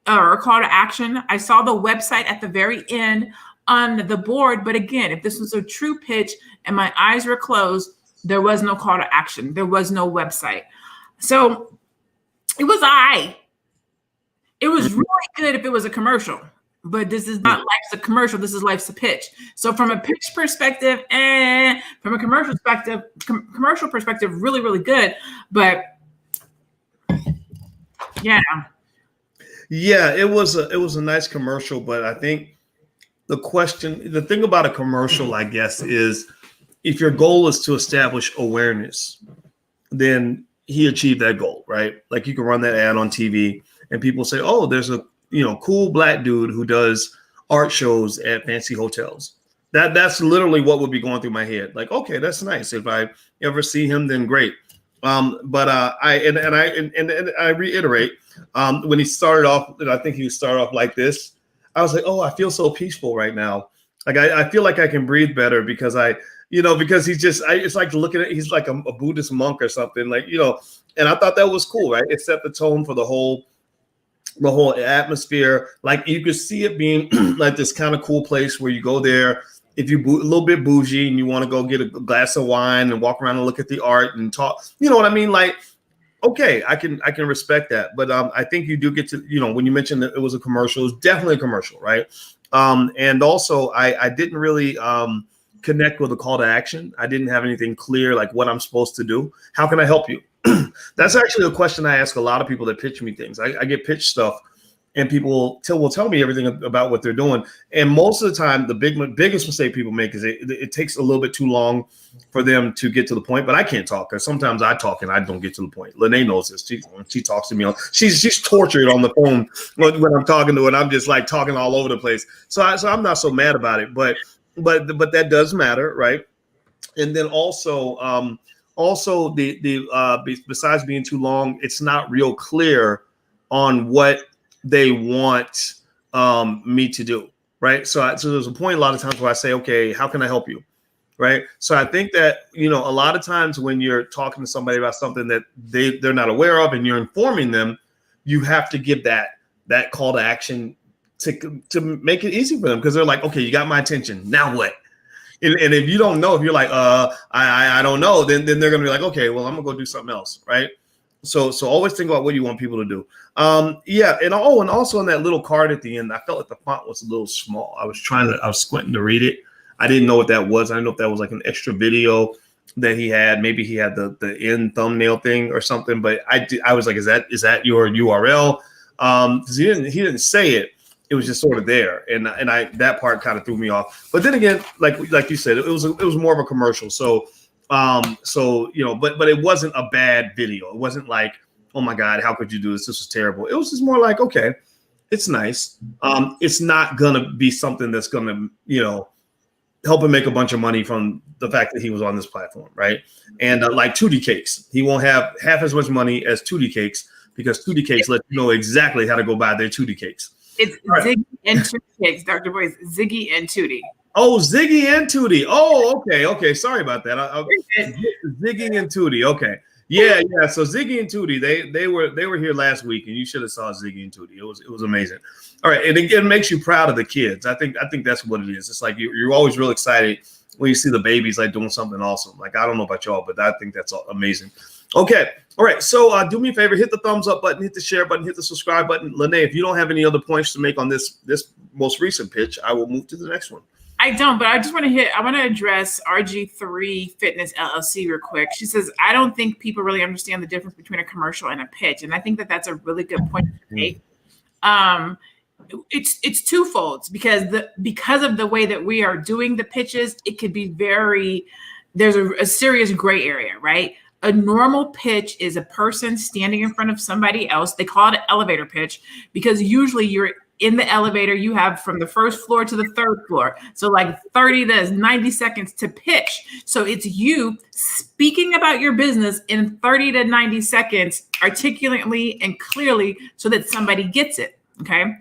or a call to action. I saw the website at the very end on the board. But again, if this was a true pitch and my eyes were closed, there was no call to action. There was no website. So it was It was really good if it was a commercial, but this is not Life's a Commercial. This is Life's a Pitch. So from a pitch perspective and from a commercial perspective, really, really good. But Yeah. Yeah, it was a nice commercial, but I think the thing about a commercial, I guess, is if your goal is to establish awareness, then he achieved that goal, right? Like you can run that ad on TV and people say, oh, there's a cool black dude who does art shows at fancy hotels. That's literally what would be going through my head. Like, okay, that's nice. If I ever see him, then great. But I reiterate, when he started off, and I think he started off like this, I was like, oh, I feel so peaceful right now. Like I feel like I can breathe better because because he's just, it's like looking at, he's like a Buddhist monk or something, like, and I thought that was cool, right? It set the tone for the whole atmosphere. Like you could see it being like this kind of cool place where you go there if you're a little bit bougie and you want to go get a glass of wine and walk around and look at the art and talk, you know what I mean? Like, okay, I can respect that. But I think you do get to, when you mentioned that it was a commercial, it was definitely a commercial, right? And also I didn't really connect with a call to action. I didn't have anything clear, like what I'm supposed to do. How can I help you? That's actually a question I ask a lot of people that pitch me things. I get pitched stuff and people will tell me everything about what they're doing. And most of the time, the biggest mistake people make is it takes a little bit too long for them to get to the point. But I can't talk because sometimes I talk and I don't get to the point. Lene knows this. She talks to me. She's tortured on the phone when I'm talking to her, and I'm just like talking all over the place. So I'm not so mad about it. But that does matter, right? And then also besides being too long, it's not real clear on what they want me to do, right? So there's a point a lot of times where I say, okay, how can I help you, right? So I think that a lot of times when you're talking to somebody about something that they're not aware of and you're informing them, you have to give that call to action to make it easy for them, because they're like, okay, you got my attention, now what? And if you don't know, if you're like, I don't know, then they're gonna be like, okay, well, I'm gonna go do something else, right? So always think about what you want people to do. And also on that little card at the end, I felt like the font was a little small. I was squinting to read it. I didn't know what that was. I didn't know if that was like an extra video that he had. Maybe he had the end thumbnail thing or something. But I was like, is that your URL? Because he didn't say it. It was just sort of there, and that part kind of threw me off. But then again, like you said, it was more of a commercial. So but it wasn't a bad video. It wasn't like, oh my God, how could you do this? This was terrible. It was just more like, okay, it's nice. It's not gonna be something that's gonna, help him make a bunch of money from the fact that he was on this platform, right? And like Tootie Cakes, he won't have half as much money as Tootie Cakes, because Tootie Cakes let you know exactly how to go buy their Tootie Cakes. It's right. Ziggy and Tootie Cakes, Dr. Boyce. Ziggy and Tootie. Oh, Ziggy and Tootie. Oh, okay. Sorry about that. Ziggy and Tootie. Okay. Yeah. So Ziggy and Tootie, they were here last week, and you should have saw Ziggy and Tootie. It was amazing. All right, and it makes you proud of the kids. I think that's what it is. It's like you're always real excited when you see the babies like doing something awesome. Like, I don't know about y'all, but I think that's amazing. Okay. All right. So do me a favor, hit the thumbs up button, hit the share button, hit the subscribe button. Lene, if you don't have any other points to make on this most recent pitch, I will move to the next one. I don't, but I just want to address RG3 Fitness LLC real quick. She says, I don't think people really understand the difference between a commercial and a pitch. And I think that's a really good point to make. It's twofold, because of the way that we are doing the pitches, it could be there's a serious gray area, right? A normal pitch is a person standing in front of somebody else. They call it an elevator pitch, because usually you're in the elevator, you have from the first floor to the third floor. So like 30 to 90 seconds to pitch. So it's you speaking about your business in 30 to 90 seconds, articulately and clearly, so that somebody gets it. Okay.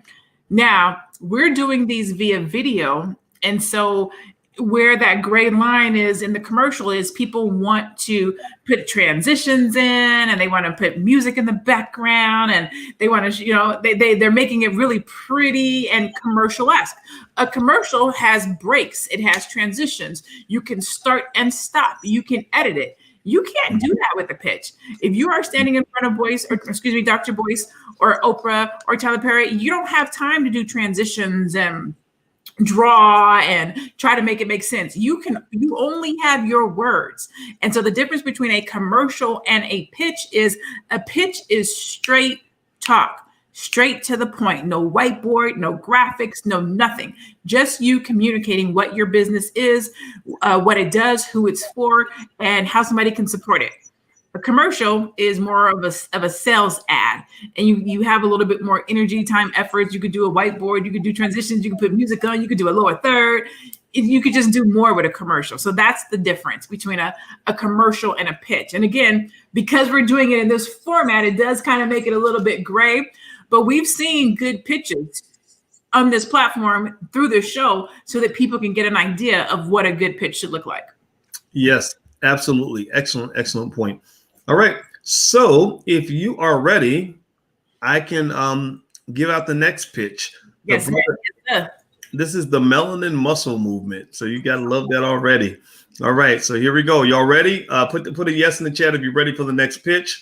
Now we're doing these via video. And so where that gray line is in the commercial is people want to put transitions in, and they want to put music in the background, and they want to, they're making it really pretty and commercial-esque. A commercial has breaks. It has transitions. You can start and stop. You can edit it. You can't do that with a pitch. If you are standing in front of Dr. Boyce or Oprah or Tyler Perry, you don't have time to do transitions and draw and try to make it make sense. You only have your words. And so the difference between a commercial and a pitch is straight talk. Straight to the point. No whiteboard, no graphics, no nothing. Just you communicating what your business is, what it does, who it's for, and how somebody can support it. A commercial is more of a sales ad, and you have a little bit more energy, time, efforts. You could do a whiteboard, you could do transitions, you could put music on, you could do a lower third. You could just do more with a commercial. So that's the difference between a commercial and a pitch. And again, because we're doing it in this format, it does kind of make it a little bit gray. But we've seen good pitches on this platform through this show so that people can get an idea of what a good pitch should look like. Yes, absolutely. Excellent point. All right. So if you are ready, I can give out the next pitch. Yes. This is the Melanin Muscle Movement. So you got to love that already. All right. So here we go. Y'all ready? Put a yes in the chat if you're ready for the next pitch.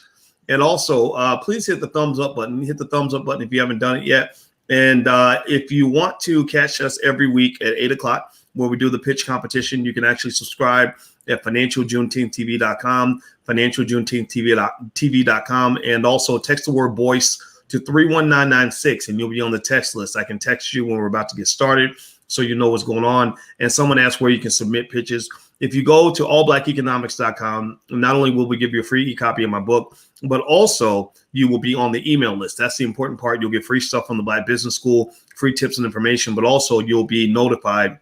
And also, please hit the thumbs up button. Hit the thumbs up button if you haven't done it yet. And if you want to catch us every week at 8 o'clock, where we do the pitch competition, you can actually subscribe at financialjuneteenth.tv.com, financialjuneteenth.tv.com, and also text the word voice to 31996, and you'll be on the text list. I can text you when we're about to get started so you know what's going on. And someone asked where you can submit pitches. If you go to allblackeconomics.com, not only will we give you a free e-copy of my book, but also you will be on the email list. That's the important part. You'll get free stuff from the Black Business School, free tips and information, but also you'll be notified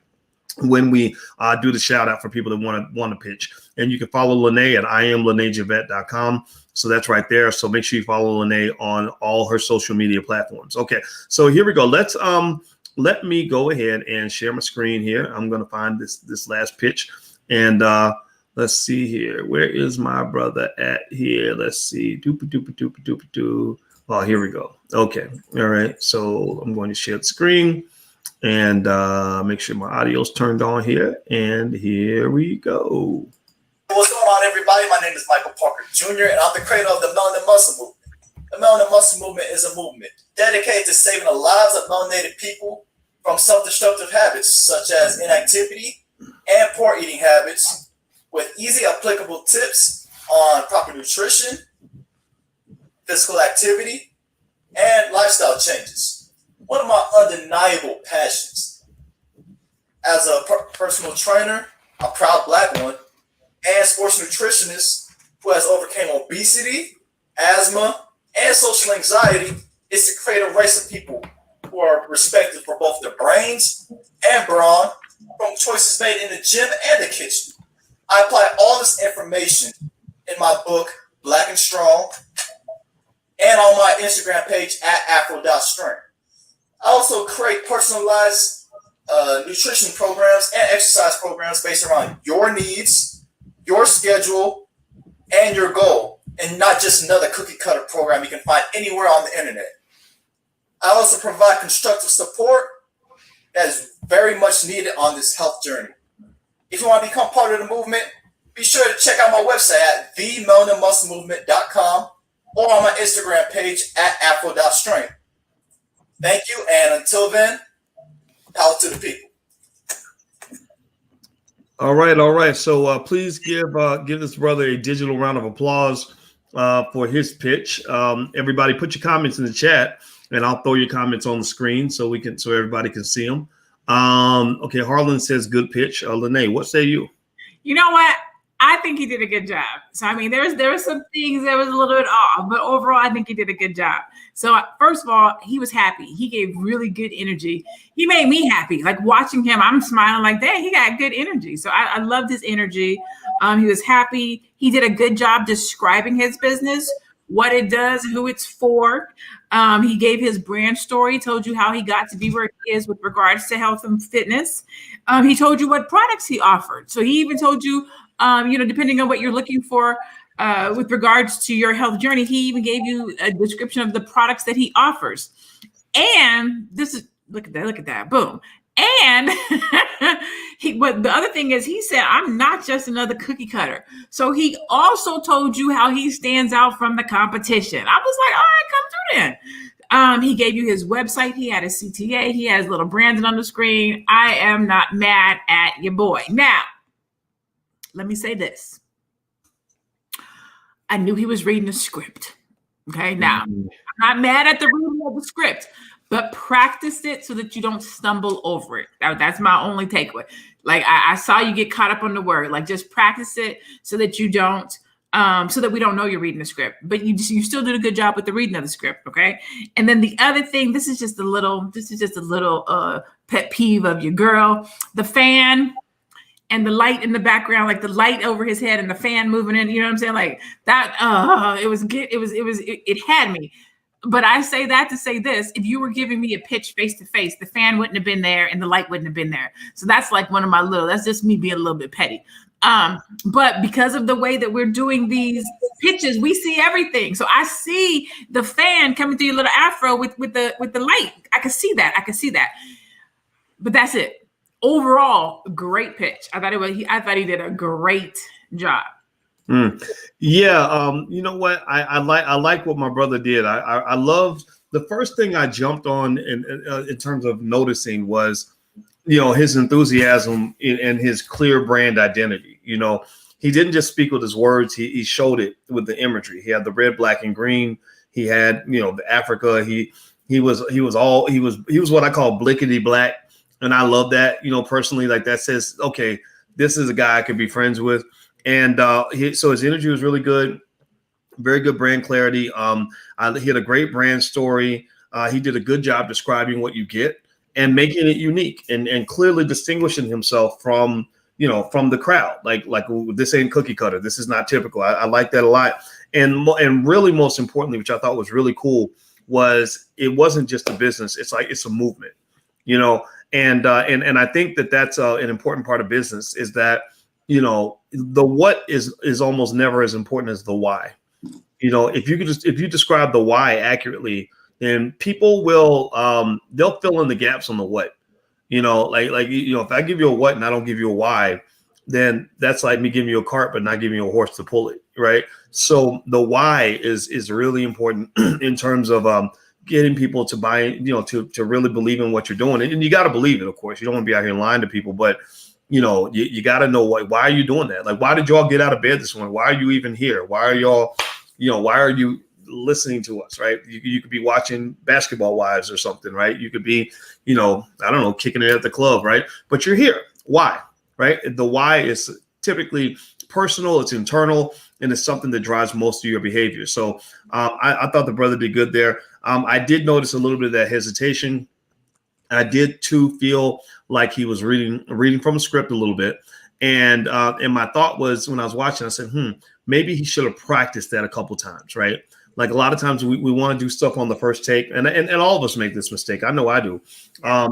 when we do the shout out for people that want to pitch. And you can follow Lene at IamLeneJavette.com. So that's right there. So make sure you follow Lene on all her social media platforms. Okay, so here we go. Let me go ahead and share my screen here. I'm going to find this last pitch. And let's see here. Where is my brother at here? Let's see. Oh, here we go. Okay. All right. So I'm going to share the screen and make sure my audio's turned on here. And here we go. What's going on, everybody? My name is Michael Parker Jr., and I'm the creator of the Melanin Muscle Movement. The Melanin Muscle Movement is a movement dedicated to saving the lives of melanated people from self-destructive habits such as inactivity and poor eating habits, with easy applicable tips on proper nutrition, physical activity, and lifestyle changes. One of my undeniable passions. As a personal trainer, a proud Black one, and sports nutritionist who has overcome obesity, asthma, and social anxiety, is to create a race of people who are respected for both their brains and brawn from choices made in the gym and the kitchen. I apply all this information in my book, Black and Strong, and on my Instagram page at afro.strength. I also create personalized nutrition programs and exercise programs based around your needs, your schedule, and your goal, and not just another cookie cutter program you can find anywhere on the internet. I also provide constructive support that is very much needed on this health journey. If you want to become part of the movement, be sure to check out my website at themelaninmusclemovement.com or on my Instagram page at afro.strength. Thank you, and until then, power to the people. All right. So please give this brother a digital round of applause for his pitch. Everybody, put your comments in the chat, and I'll throw your comments on the screen so everybody can see them. Okay, Harlan says good pitch. Lene, what say you? You know what? I think he did a good job. So I mean, there was some things that was a little bit off, but overall, I think he did a good job. So first of all, he was happy. He gave really good energy. He made me happy. Like watching him, I'm smiling like, dang, he got good energy. So I loved his energy. He was happy. He did a good job describing his business, what it does, who it's for. He gave his brand story, told you how he got to be where he is with regards to health and fitness. He told you what products he offered. So he even told you, depending on what you're looking for with regards to your health journey, he even gave you a description of the products that he offers. And this is, look at that, boom. And but the other thing is, he said, I'm not just another cookie cutter. So he also told you how he stands out from the competition. I was like, all right, come through then. He gave you his website. He had a CTA. He has little branding on the screen. I am not mad at your boy. Now, let me say this. I knew he was reading a script. Okay, now I'm not mad at the reading of the script, but practice it so that you don't stumble over it. That's my only takeaway. Like I saw you get caught up on the word. Like just practice it so that you don't, so that we don't know you're reading the script. But you still did a good job with the reading of the script, okay? And then the other thing, this is just a little pet peeve of your girl. The fan and the light in the background, like the light over his head and the fan moving in, you know what I'm saying? Like that, it had me. But I say that to say this, if you were giving me a pitch face to face, the fan wouldn't have been there and the light wouldn't have been there. So that's like one of my that's just me being a little bit petty. But because of the way that we're doing these pitches, we see everything. So I see the fan coming through your little afro with the light. I can see that. But that's it. Overall, great pitch. I thought he did a great job. Yeah, you know what? I like what my brother did. I love the first thing I jumped on in terms of noticing was, you know, his enthusiasm and his clear brand identity. You know, he didn't just speak with his words; he showed it with the imagery. He had the red, black, and green. He had, you know, the Africa. He was what I call blickety black. And I love that, you know, personally, like that says, okay, this is a guy I could be friends with. And so his energy was really good, very good brand clarity. He had a great brand story. He did a good job describing what you get and making it unique and clearly distinguishing himself from, you know, from the crowd. Like this ain't cookie cutter. This is not typical. I like that a lot. And really, most importantly, which I thought was really cool, was it wasn't just a business. It's like it's a movement, you know. And I think that's an important part of business is that, you know, the what is almost never as important as the why. You know, if you describe the why accurately, then people will they'll fill in the gaps on the what. You know, like you know, if I give you a what and I don't give you a why, then that's like me giving you a cart but not giving you a horse to pull it, right? So the why is really important in terms of getting people to buy, you know, to really believe in what you're doing. And you got to believe it, of course. You don't want to be out here lying to people, but, you know, you got to know why are you doing that? Like, why did y'all get out of bed this morning? Why are you even here? Why are y'all, you know, why are you listening to us, right? You could be watching Basketball Wives or something, right? You could be, you know, I don't know, kicking it at the club, right? But you're here. Why, right? The why is typically personal, it's internal, and it's something that drives most of your behavior. So I thought the brother did good there. I did notice a little bit of that hesitation. I did too feel like he was reading from a script a little bit. And my thought was when I was watching, I said, maybe he should have practiced that a couple times, right? Like a lot of times we want to do stuff on the first take, and all of us make this mistake. I know I do.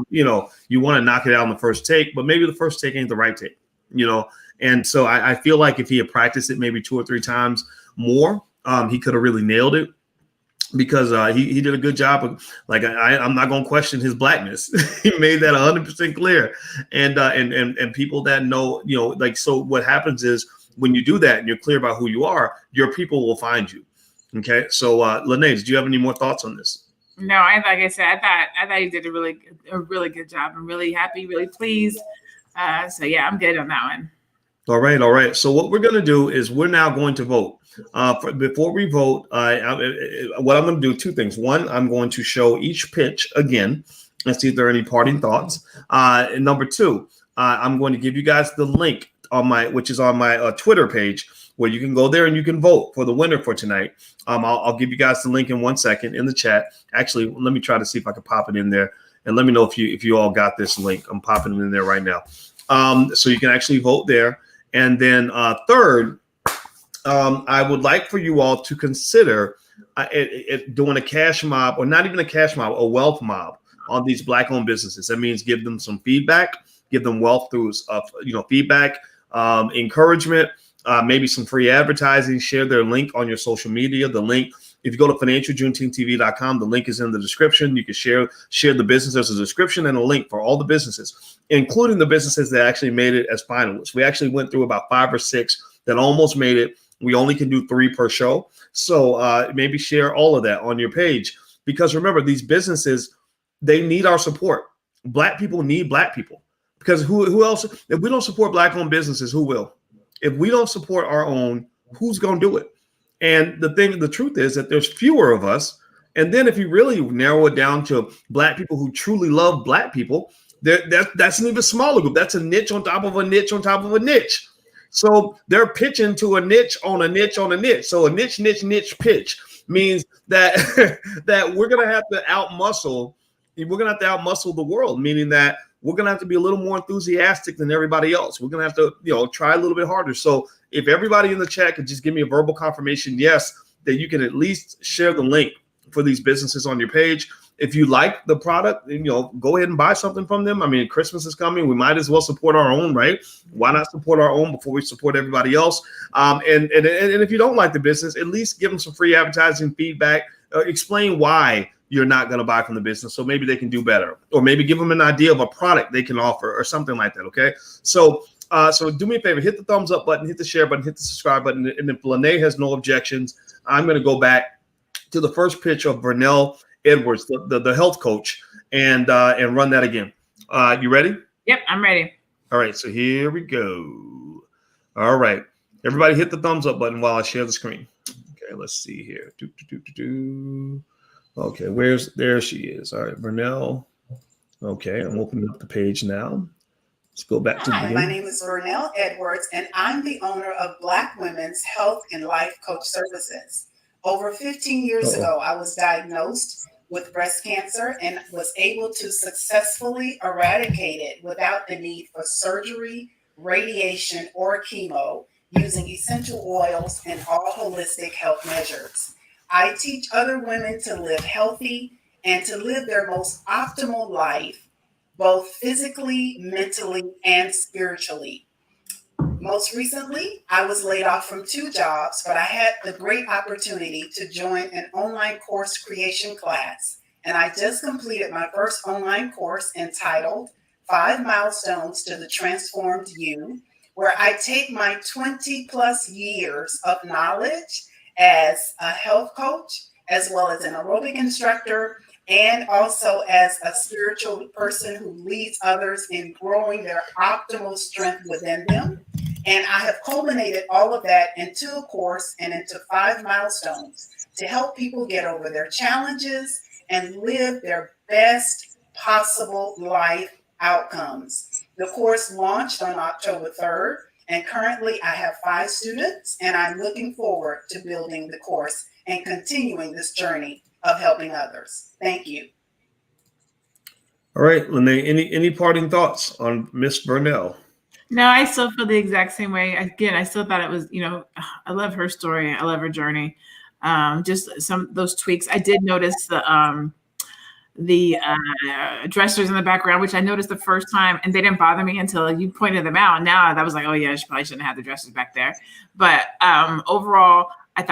You know, you want to knock it out on the first take, but maybe the first take ain't the right take, you know? And so I feel like if he had practiced it maybe 2 or 3 times more, he could have really nailed it. Because he did a good job of, like, I'm not going to question his blackness. He made that 100% clear. And people that know, you know, like, so what happens is when you do that and you're clear about who you are, your people will find you. Okay. So Lene, do you have any more thoughts on this? No, like I said, I thought he did a really good job. I'm really happy, really pleased. So yeah, I'm good on that one. All right. So what we're going to do is we're now going to vote. Before we vote, what I'm going to do, 2 things. One, I'm going to show each pitch again and see if there are any parting thoughts. And number 2, I'm going to give you guys the link which is on my Twitter page, where you can go there and you can vote for the winner for tonight. I'll give you guys the link in 1 second in the chat. Actually, let me try to see if I can pop it in there, and let me know if you all got this link. I'm popping it in there right now. So you can actually vote there. And then third, I would like for you all to consider doing a cash mob, or not even a cash mob, a wealth mob on these Black-owned businesses. That means give them some feedback, give them wealth through feedback, encouragement, maybe some free advertising. Share their link on your social media. The link, if you go to financialjuneteenth.tv.com, the link is in the description. You can share the business. There's a description and a link for all the businesses, including the businesses that actually made it as finalists. We actually went through about 5 or 6 that almost made it. We only can do 3 per show. So maybe share all of that on your page, because remember, these businesses, they need our support. Black people need Black people, because who else? If we don't support Black-owned businesses, who will? If we don't support our own, who's going to do it? And the truth is that there's fewer of us. And then if you really narrow it down to Black people who truly love Black people, that's an even smaller group. That's a niche on top of a niche on top of a niche. So they're pitching to a niche on a niche on a niche. So a niche pitch means that that we're gonna have to outmuscle the world, meaning that we're gonna have to be a little more enthusiastic than everybody else. We're gonna have to, try a little bit harder. So if everybody in the chat could just give me a verbal confirmation, yes, that you can at least share the link for these businesses on your page. If you like the product, go ahead and buy something from them. I mean, Christmas is coming. We might as well support our own, right? Why not support our own before we support everybody else? And if you don't like the business, at least give them some free advertising feedback. Explain why you're not going to buy from the business, so maybe they can do better, or maybe give them an idea of a product they can offer or something like that. Okay, so do me a favor, hit the thumbs up button, hit the share button, hit the subscribe button, and if Lene has no objections, I'm going to go back to the first pitch of Vernel Edwards, the health coach, and run that again. You ready? Yep, I'm ready. All right, so here we go. All right, everybody hit the thumbs up button while I share the screen. Okay, let's see here. Okay, there she is. All right, Vernel. Okay, I'm opening up the page now. Let's go back to the beginning. My name is Vernel Edwards, and I'm the owner of Black Women's Health and Life Coach Services. Over 15 years ago, I was diagnosed with breast cancer and was able to successfully eradicate it without the need for surgery, radiation, or chemo, using essential oils and all holistic health measures. I teach other women to live healthy and to live their most optimal life, both physically, mentally, and spiritually. Most recently, I was laid off from 2 jobs, but I had the great opportunity to join an online course creation class. And I just completed my first online course entitled 5 Milestones to the Transformed You, where I take my 20 plus years of knowledge as a health coach, as well as an aerobic instructor, and also as a spiritual person who leads others in growing their optimal strength within them. And I have culminated all of that into a course and into 5 milestones to help people get over their challenges and live their best possible life outcomes. The course launched on October 3rd, and currently I have 5 students, and I'm looking forward to building the course and continuing this journey of helping others. Thank you. All right, Lene, any parting thoughts on Miss Vernel? No, I still feel the exact same way. Again, I still thought it was, I love her story. I love her journey. Just some of those tweaks. I did notice the dressers in the background, which I noticed the first time, and they didn't bother me until you pointed them out. Now that was like, oh yeah, I probably shouldn't have the dressers back there. But overall, I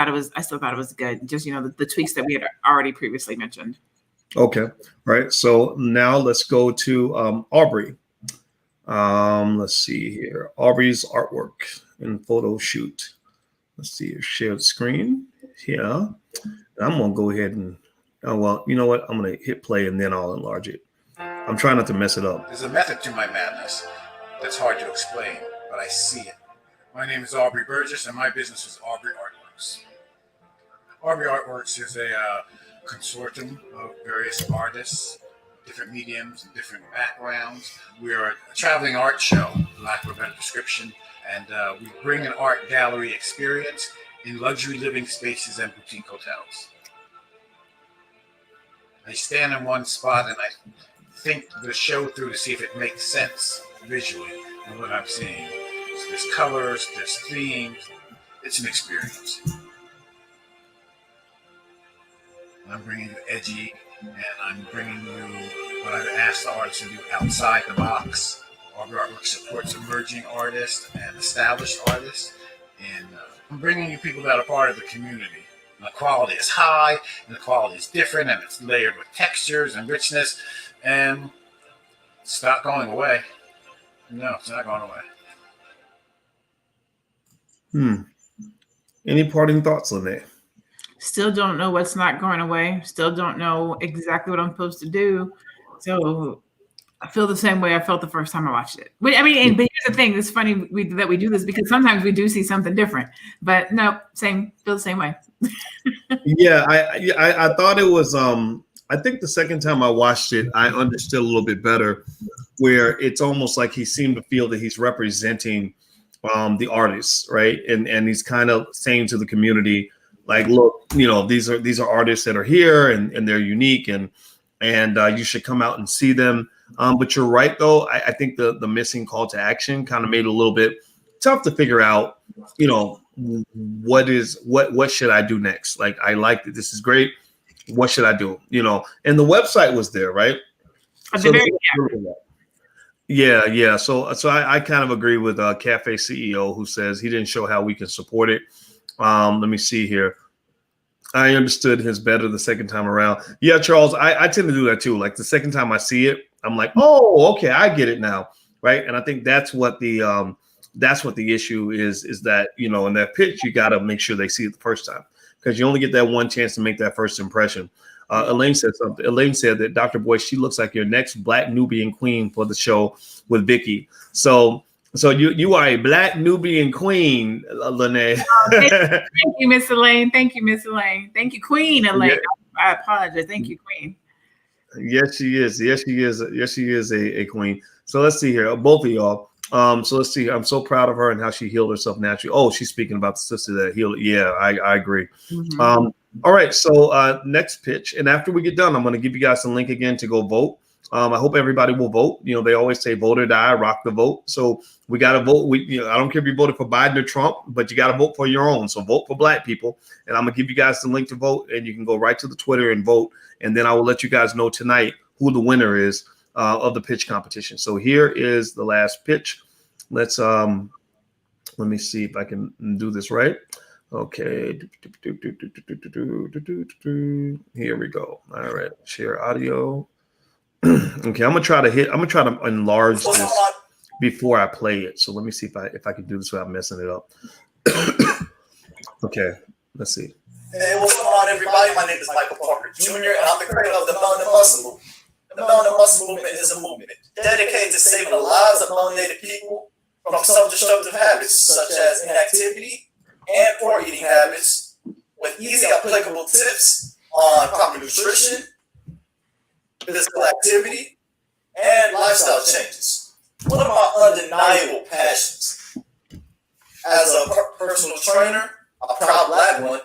still thought it was good. Just, the tweaks that we had already previously mentioned. Okay. All right. So now let's go to Aubrey. Let's see here. Aubrey's artwork and photo shoot. Let's see, share the screen. Yeah. I'm gonna go ahead and you know what? I'm gonna hit play and then I'll enlarge it. I'm trying not to mess it up. There's a method to my madness that's hard to explain, but I see it. My name is Aubrey Burgess, and my business is Aubrey Artworks. Aubrey Artworks is a consortium of various artists, different mediums and different backgrounds. We are a traveling art show, for lack of a better description, and we bring an art gallery experience in luxury living spaces and boutique hotels. I stand in one spot and I think the show through to see if it makes sense visually in what I'm seeing. So there's colors, there's themes. It's an experience. I'm bringing you edgy, and I'm bringing you what I've asked the artists to do outside the box. Aubrey Artworks supports emerging artists and established artists, and I'm bringing you people that are part of the community. And the quality is high, and the quality is different, and it's layered with textures and richness, and it's not going away. No, it's not going away. Any parting thoughts on that? Still don't know what's not going away. Still don't know exactly what I'm supposed to do. So feel the same way I felt the first time I watched it. But here's the thing. It's funny that we do this because sometimes we do see something different. But no, feel the same way. Yeah, I thought it was. I think the second time I watched it, I understood a little bit better, where it's almost like he seemed to feel that he's representing the artists, right? And he's kind of saying to the community, like, look, these are artists that are here and they're unique and you should come out and see them. But you're right, though. I think the missing call to action kind of made it a little bit tough to figure out, what should I do next? Like, I like that. This is great. What should I do? And the website was there, right? Yeah. So I kind of agree with Cafe CEO, who says he didn't show how we can support it. Let me see here. I understood his better the second time around. Yeah, Charles, I tend to do that too. Like the second time I see it, I'm like, oh, okay, I get it now, right? And I think that's what the issue is that, in that pitch, you got to make sure they see it the first time, because you only get that one chance to make that first impression. Elaine said something. Elaine said that Dr. Boy, she looks like your next Black Nubian queen for the show with Vicky. So you are a Black Nubian queen, Lene. Thank you, Miss Elaine. Thank you, Miss Elaine. Thank you, Queen Elaine. Yeah. I apologize. Thank you, Queen. Yes, she is. Yes, she is. Yes, she is a queen. So let's see here, both of y'all. So let's see. I'm so proud of her and how she healed herself naturally. Oh, she's speaking about the sister that healed. Yeah, I agree. Mm-hmm. All right. So next pitch, and after we get done, I'm going to give you guys a link again to go vote. I hope everybody will vote. They always say vote or die, rock the vote. So we got to vote. I don't care if you voted for Biden or Trump, but you got to vote for your own. So vote for Black people. And I'm going to give you guys the link to vote, and you can go right to the Twitter and vote. And then I will let you guys know tonight who the winner is of the pitch competition. So here is the last pitch. Let me see if I can do this right. Okay. Here we go. All right. Share audio. Okay, I'm gonna try to enlarge this before I play it. So let me see if I can do this without messing it up. Okay, let's see. Hey, what's going on, everybody? My name is Michael Parker Jr., and I'm the creator of the Melanin Muscle Movement. The Melanin Muscle Movement is a movement dedicated to saving the lives of melanated people from self-destructive habits such as inactivity and poor eating habits, with easy applicable tips on proper nutrition, physical activity, and lifestyle changes. One of my undeniable passions as a personal trainer, a proud Black one,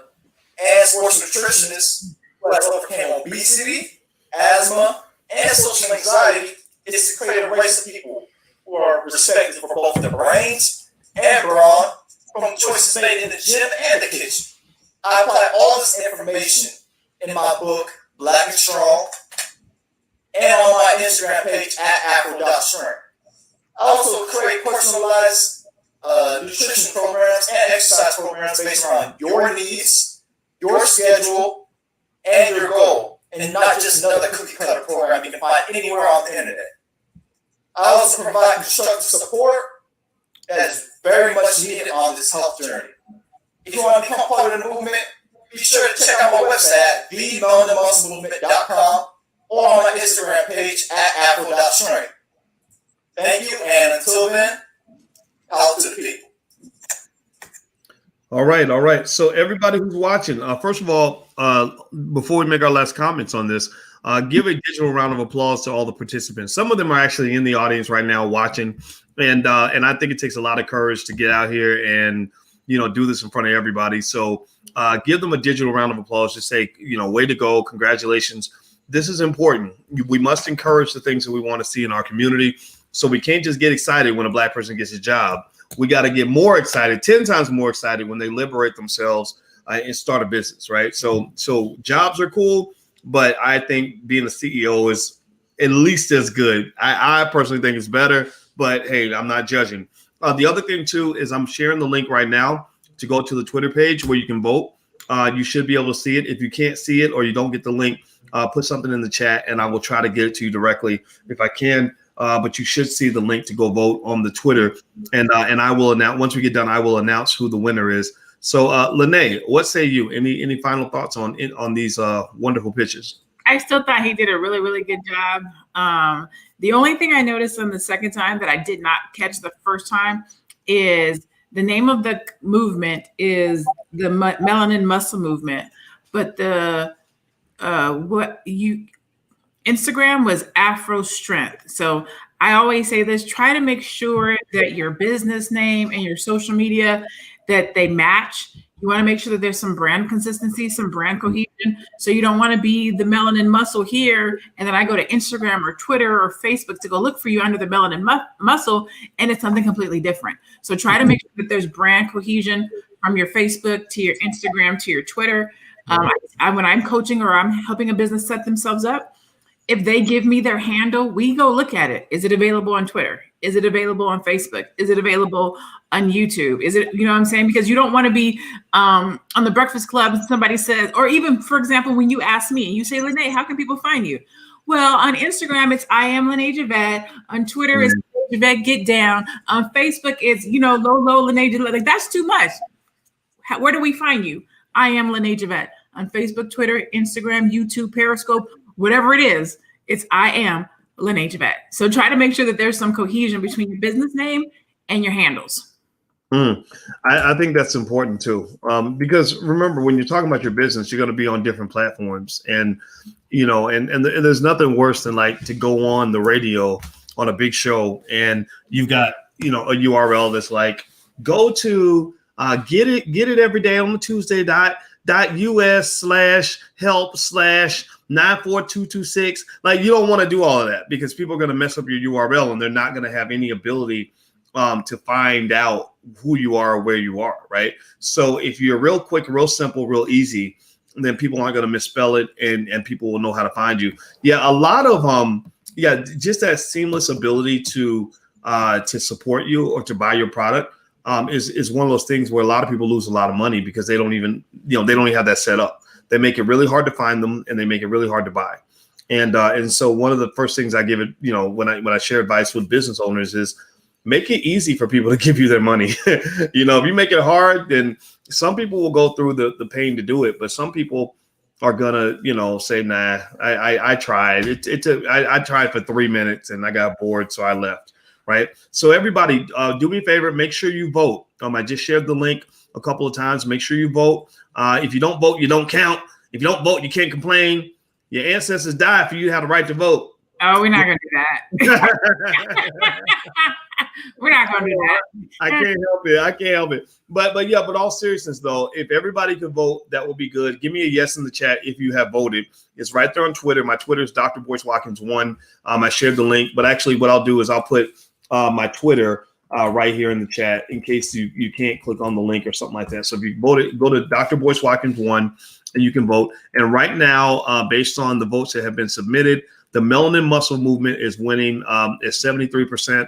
and sports nutritionist who has overcome obesity, asthma, and social anxiety is to create a race of people who are respected for both their brains and brawn from choices made in the gym and the kitchen. I apply all this information in my book, Black and Strong, and on my Instagram page at Afro.Strength. I also create personalized nutrition programs and exercise programs based around your needs, your schedule, and your goal, and not just another cookie cutter program you can find anywhere on the internet. I also provide constructive support that is very much needed on this health journey. If you want to become part of the movement, be sure to check out my website at themelaninmusclemovement.com or on my Instagram page at Afro.Strength. Thank you, and until then, out to the people. All right. So everybody who's watching, first of all, before we make our last comments on this, give a digital round of applause to all the participants. Some of them are actually in the audience right now watching, and I think it takes a lot of courage to get out here and do this in front of everybody. So give them a digital round of applause. Just say, way to go, congratulations. This is important. We must encourage the things that we want to see in our community. So we can't just get excited when a Black person gets a job. We got to get more excited, 10 times more excited when they liberate themselves and start a business, right? So jobs are cool, but I think being a CEO is at least as good. I personally think it's better, but hey, I'm not judging. The other thing too is I'm sharing the link right now to go to the Twitter page where you can vote. You should be able to see it. If you can't see it or you don't get the link, put something in the chat and I will try to get it to you directly if I can. But you should see the link to go vote on the Twitter, and I will announce once we get done. I will announce who the winner is. So, Lene, what say you? Any final thoughts on these wonderful pitches? I still thought he did a really, really good job. The only thing I noticed on the second time that I did not catch the first time is the name of the movement is the Melanin Muscle Movement, but the Instagram was Afro Strength. So I always say this: try to make sure that your business name and your social media that they match. You want to make sure that there's some brand consistency, some brand cohesion. So you don't want to be the Melanin Muscle here, and then I go to Instagram or Twitter or Facebook to go look for you under the Melanin Muscle, and it's something completely different. So try to make sure that there's brand cohesion from your Facebook to your Instagram to your Twitter. When I'm coaching or I'm helping a business set themselves up, if they give me their handle, we go look at it. Is it available on Twitter? Is it available on Facebook? Is it available on YouTube? Is it, you know what I'm saying? Because you don't want to be on the Breakfast Club and somebody says, or even, for example, when you ask me and you say, Lene, how can people find you? Well, on Instagram, it's I am Lene Javette. On Twitter, it's Javette Get Down. On Facebook, it's, Low Lene Javette. Like, that's too much. Where do we find you? I am Lene Javette. On Facebook, Twitter, Instagram, YouTube, Periscope, whatever it is, it's I am Lene Javette. So try to make sure that there's some cohesion between your business name and your handles. I think that's important too, because remember, when you're talking about your business, you're going to be on different platforms, and and there's nothing worse than like to go on the radio on a big show and you've got a URL that's like go to get it every day on the Tuesday.us/help/94226. Like, you don't want to do all of that because people are going to mess up your URL and they're not going to have any ability to find out who you are or where you are, right? So if you're real quick, real simple, real easy, then people aren't going to misspell it and people will know how to find you. Yeah, a lot of just that seamless ability to support you or to buy your product is one of those things where a lot of people lose a lot of money because they don't even have that set up. They make it really hard to find them and they make it really hard to buy. And so one of the first things I give it, when I share advice with business owners is make it easy for people to give you their money. If you make it hard, then some people will go through the pain to do it, but some people are gonna, say, nah, I tried. I tried for 3 minutes and I got bored, so I left. Right. So everybody, do me a favor, make sure you vote. I just shared the link a couple of times. Make sure you vote. If you don't vote, you don't count. If you don't vote, you can't complain. Your ancestors died for you to have the right to vote. Oh, we're not going to do that. We're not going to do that. I can't help it. But all seriousness though, if everybody could vote, that would be good. Give me a yes in the chat if you have voted. It's right there on Twitter. My Twitter is Dr. Boyce Watkins 1. I shared the link, but actually what I'll do is I'll put my Twitter right here in the chat in case you can't click on the link or something like that. So if you voted, go to Dr. Boyce Watkins 1 and you can vote. And right now, based on the votes that have been submitted, the Melanin Muscle Movement is winning at 73%.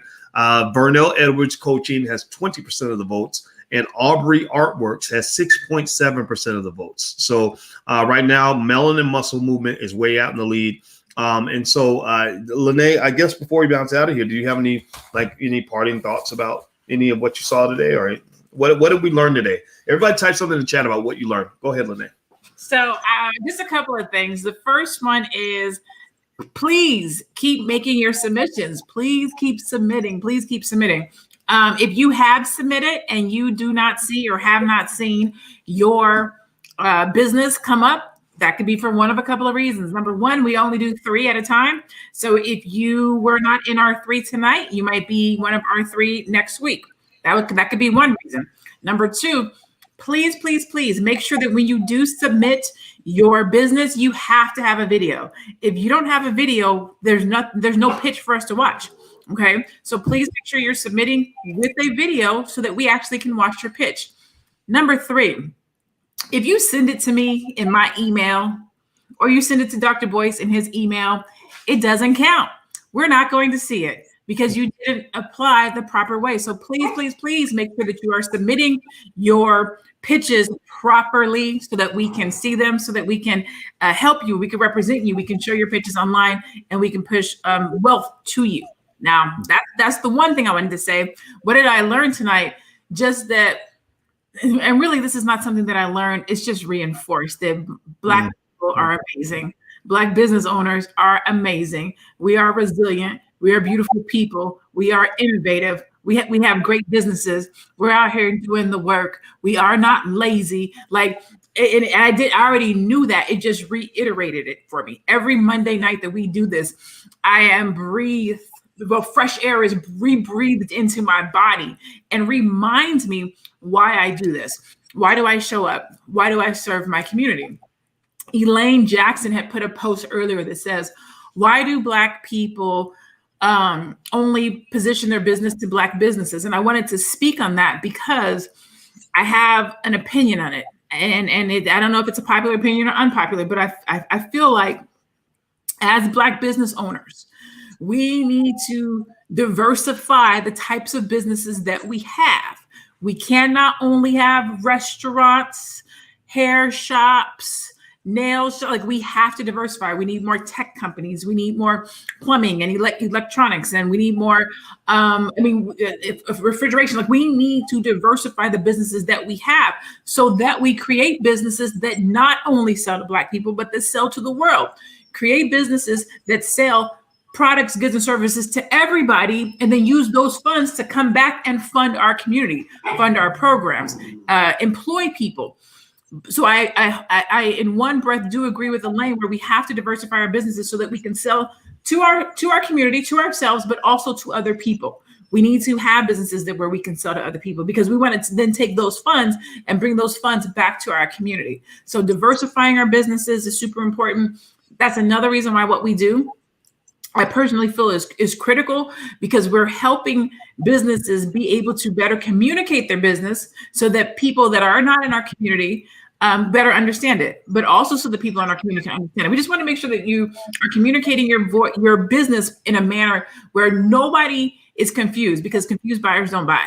Vernel Edwards Coaching has 20% of the votes, and Aubrey Artworks has 6.7% of the votes. So right now, Melanin Muscle Movement is way out in the lead. And so, Lene, I guess before we bounce out of here, do you have any parting thoughts about any of what you saw today, or what did we learn today? Everybody type something in the chat about what you learned. Go ahead, Lene. So just a couple of things. The first one is, please keep making your submissions. Please keep submitting. Please keep submitting. If you have submitted and you do not see or have not seen your business come up, that could be for one of a couple of reasons. Number one, we only do 3 at a time. So if you were not in our 3 tonight, you might be one of our 3 next week. That could be one reason. Number 2, please, please, please make sure that when you do submit your business, you have to have a video. If you don't have a video, there's no pitch for us to watch. Okay. So please make sure you're submitting with a video so that we actually can watch your pitch. Number 3, if you send it to me in my email or you send it to Dr. Boyce in his email, it doesn't count. We're not going to see it because you didn't apply the proper way. So please, please, please make sure that you are submitting your pitches properly so that we can see them, so that we can help you. We can represent you. We can show your pitches online and we can push wealth to you. Now, that's the one thing I wanted to say. What did I learn tonight? Just that, and really, this is not something that I learned. It's just reinforced that Black people are amazing. Black business owners are amazing. We are resilient. We are beautiful people. We are innovative. We have great businesses. We're out here doing the work. We are not lazy. Like, and I already knew that. It just reiterated it for me. Every Monday night that we do this, I am breathed. Well, fresh air is rebreathed into my body and reminds me why I do this. Why do I show up? Why do I serve my community? Elaine Jackson had put a post earlier that says, why do Black people only position their business to Black businesses? And I wanted to speak on that because I have an opinion on it. And I don't know if it's a popular opinion or unpopular, but I feel like as Black business owners, we need to diversify the types of businesses that we have. We cannot only have restaurants, hair shops, nail shops. Like, we have to diversify. We need more tech companies. We need more plumbing and electronics, and we need more. Refrigeration. Like, we need to diversify the businesses that we have so that we create businesses that not only sell to Black people, but that sell to the world. Create businesses that sell products, goods, and services to everybody, and then use those funds to come back and fund our community, fund our programs, employ people. So I in one breath do agree with Elaine, where we have to diversify our businesses so that we can sell to our community, to ourselves, but also to other people. We need to have businesses where we can sell to other people, because we want to then take those funds and bring those funds back to our community. So diversifying our businesses is super important. That's another reason why what we do, I personally feel is critical, because we're helping businesses be able to better communicate their business so that people that are not in our community better understand it, but also so that people in our community can understand it. We just want to make sure that you are communicating your business in a manner where nobody is confused, because confused buyers don't buy.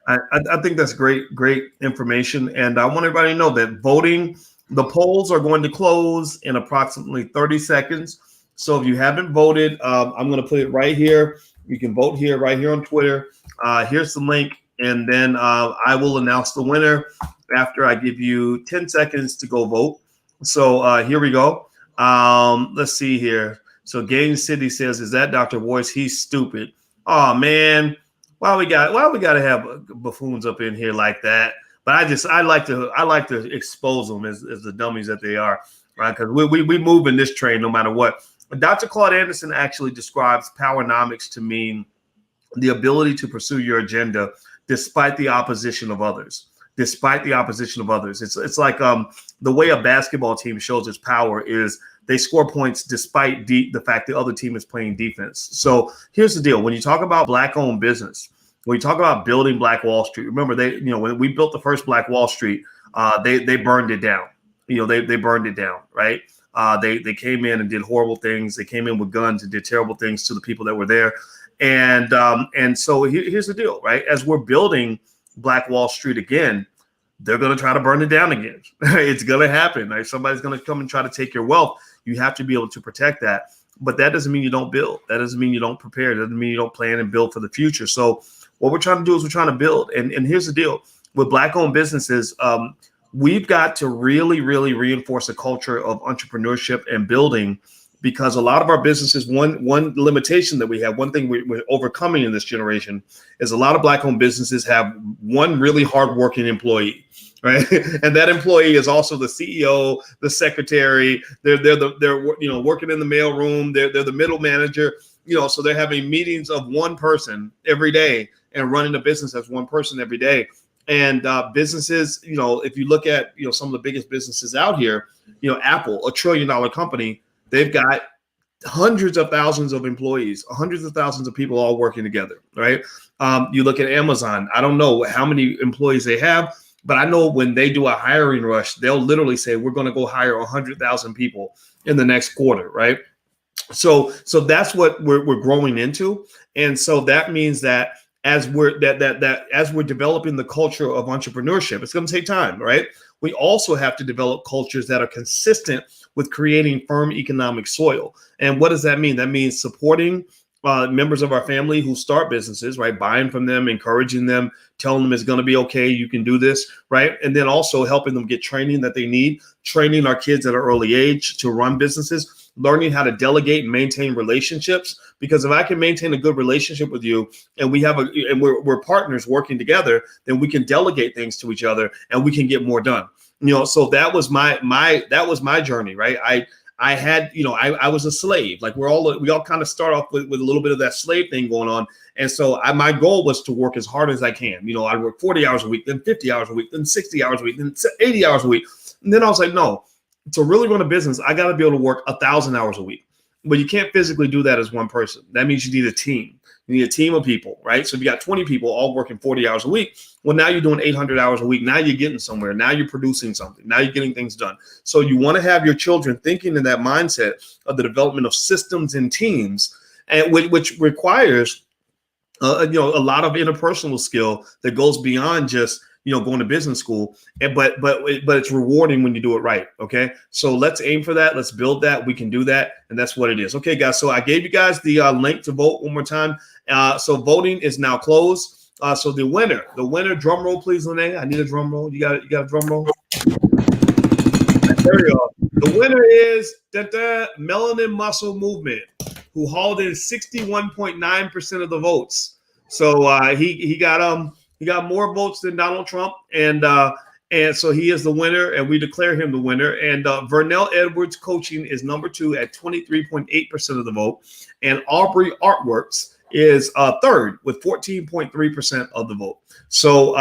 I think that's great information. And I want everybody to know that the polls are going to close in approximately 30 seconds. So if you haven't voted, I'm going to put it right here. You can vote here, right here on Twitter. Here's the link. And then I will announce the winner after I give you 10 seconds to go vote. So here we go. Let's see here. So Game City says, is that Dr. Voice? He's stupid. Oh, man. Why we got to have buffoons up in here like that? But I like to expose them as the dummies that they are, right? Because we move in this train no matter what. Dr. Claude Anderson actually describes powernomics to mean the ability to pursue your agenda despite the opposition of others. Despite the opposition of others, it's like the way a basketball team shows its power is they score points despite the fact the other team is playing defense. So here's the deal: when you talk about Black-owned business, when you talk about building Black Wall Street, remember when we built the first Black Wall Street, they burned it down. They burned it down, right? They came in and did horrible things. They came in with guns and did terrible things to the people that were there. And so here's the deal, right? As we're building Black Wall Street again, they're going to try to burn it down again. It's going to happen. Right? Somebody's going to come and try to take your wealth. You have to be able to protect that. But that doesn't mean you don't build. That doesn't mean you don't prepare. That doesn't mean you don't plan and build for the future. So what we're trying to do is we're trying to build. And here's the deal. With Black-owned businesses, we've got to really, really reinforce a culture of entrepreneurship and building, because a lot of our businesses, one limitation that we have, one thing we're overcoming in this generation is a lot of Black-owned businesses have one really hardworking employee, right? And that employee is also the CEO, the secretary. They're working in the mailroom. They're the middle manager. So they're having meetings of one person every day and running the business as one person every day. And businesses, if you look at some of the biggest businesses out here, Apple, $1 trillion company. They've got hundreds of thousands of employees, hundreds of thousands of people all working together, right? You look at Amazon. I don't know how many employees they have, but I know when they do a hiring rush, they'll literally say, we're going to go hire 100,000 people in the next quarter, right? So that's what we're growing into. And so that means that as we're developing the culture of entrepreneurship, it's going to take time, right? We also have to develop cultures that are consistent with creating firm economic soil. And what does that mean? That means supporting members of our family who start businesses, right? Buying from them, encouraging them, telling them it's going to be okay. You can do this, right? And then also helping them get training that they need, training our kids at an early age to run businesses, learning how to delegate and maintain relationships. Because if I can maintain a good relationship with you and we're partners working together, then we can delegate things to each other and we can get more done. So that was my journey, right? I had, I was a slave. Like we all kind of start off with a little bit of that slave thing going on. And so my goal was to work as hard as I can. I work 40 hours a week, then 50 hours a week, then 60 hours a week, then 80 hours a week. And then I was like, no, to really run a business, I got to be able to work 1,000 hours a week. But you can't physically do that as one person. That means you need a team. You need a team of people, right? So if you got 20 people all working 40 hours a week, well, now you're doing 800 hours a week. Now you're getting somewhere. Now you're producing something. Now you're getting things done. So you want to have your children thinking in that mindset of the development of systems and teams, and which requires, a lot of interpersonal skill that goes beyond just going to business school, but it's rewarding when you do it right. Okay, so let's aim for that. Let's build that. We can do that, and that's what it is. Okay, guys. So I gave you guys the link to vote one more time. So voting is now closed. So the winner, drum roll, please, Lene. I need a drum roll. You got a drum roll. There you go. The winner is Melanin Muscle Movement, who hauled in 61.9% of the votes. So he got more votes than Donald Trump, and so he is the winner, and we declare him the winner. And Vernel Edwards Coaching is number 2 at 23.8% of the vote, and Aubrey Artworks is third with 14.3% of the vote. So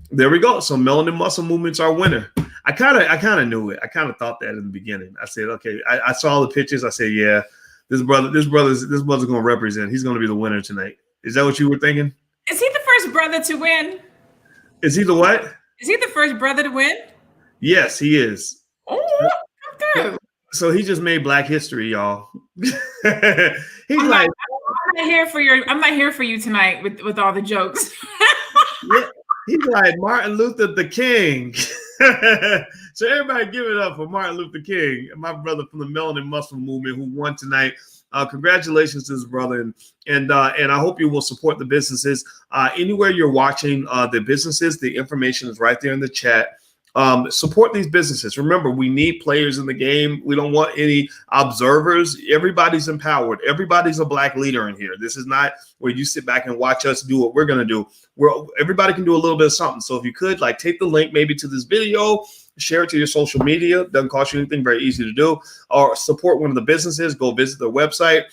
there we go. So Melanin Muscle Movement's our winner. I kind of knew it. I kind of thought that in the beginning. I said, okay. I saw the pictures. I said, yeah, this brother's going to represent. He's going to be the winner tonight. Is that what you were thinking? Is he the first brother to win? Is he the what? Is he the first brother to win? Yes, he is. Oh, okay. So he just made Black history, y'all. I'm not here for you tonight with all the jokes. Yeah, he's like Martin Luther the King. So everybody give it up for Martin Luther King, my brother from the Melanin Muscle Movement who won tonight. Congratulations to his brother, and I hope you will support the businesses. Anywhere you're watching the businesses, the information is right there in the chat. Support these businesses. Remember, we need players in the game. We don't want any observers. Everybody's empowered. Everybody's a Black leader in here. This is not where you sit back and watch us do what we're going to do. Everybody can do a little bit of something. So if you could, take the link maybe to this video, share it to your social media. Doesn't cost you anything, very easy to do. Or support one of the businesses. Go visit their website.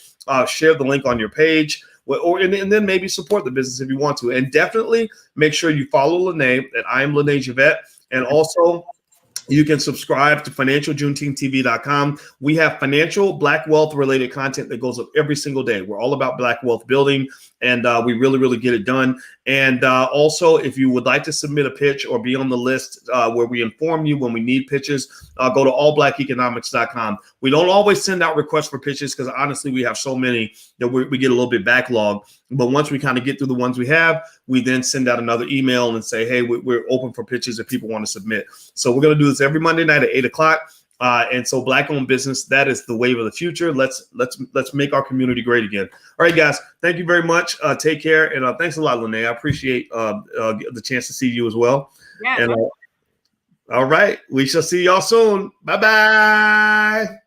Share the link on your page. And then maybe support the business if you want to. And definitely make sure you follow Lene at I am Lene Javette. And also, you can subscribe to financialjuneteenth.tv.com. We have financial Black wealth related content that goes up every single day. We're all about Black wealth building, and we really, really get it done. And also, if you would like to submit a pitch or be on the list where we inform you when we need pitches, go to allblackeconomics.com. We don't always send out requests for pitches because honestly, we have so many that we get a little bit backlogged. But once we kind of get through the ones we have, we then send out another email and say, hey, we're open for pitches if people want to submit. So we're going to do this every Monday night at 8 o'clock. And so Black-owned business, that is the wave of the future. Let's make our community great again. All right, guys, thank you very much. Take care. And thanks a lot, Lene. I appreciate the chance to see you as well. Yeah. And all right, we shall see y'all soon. Bye-bye.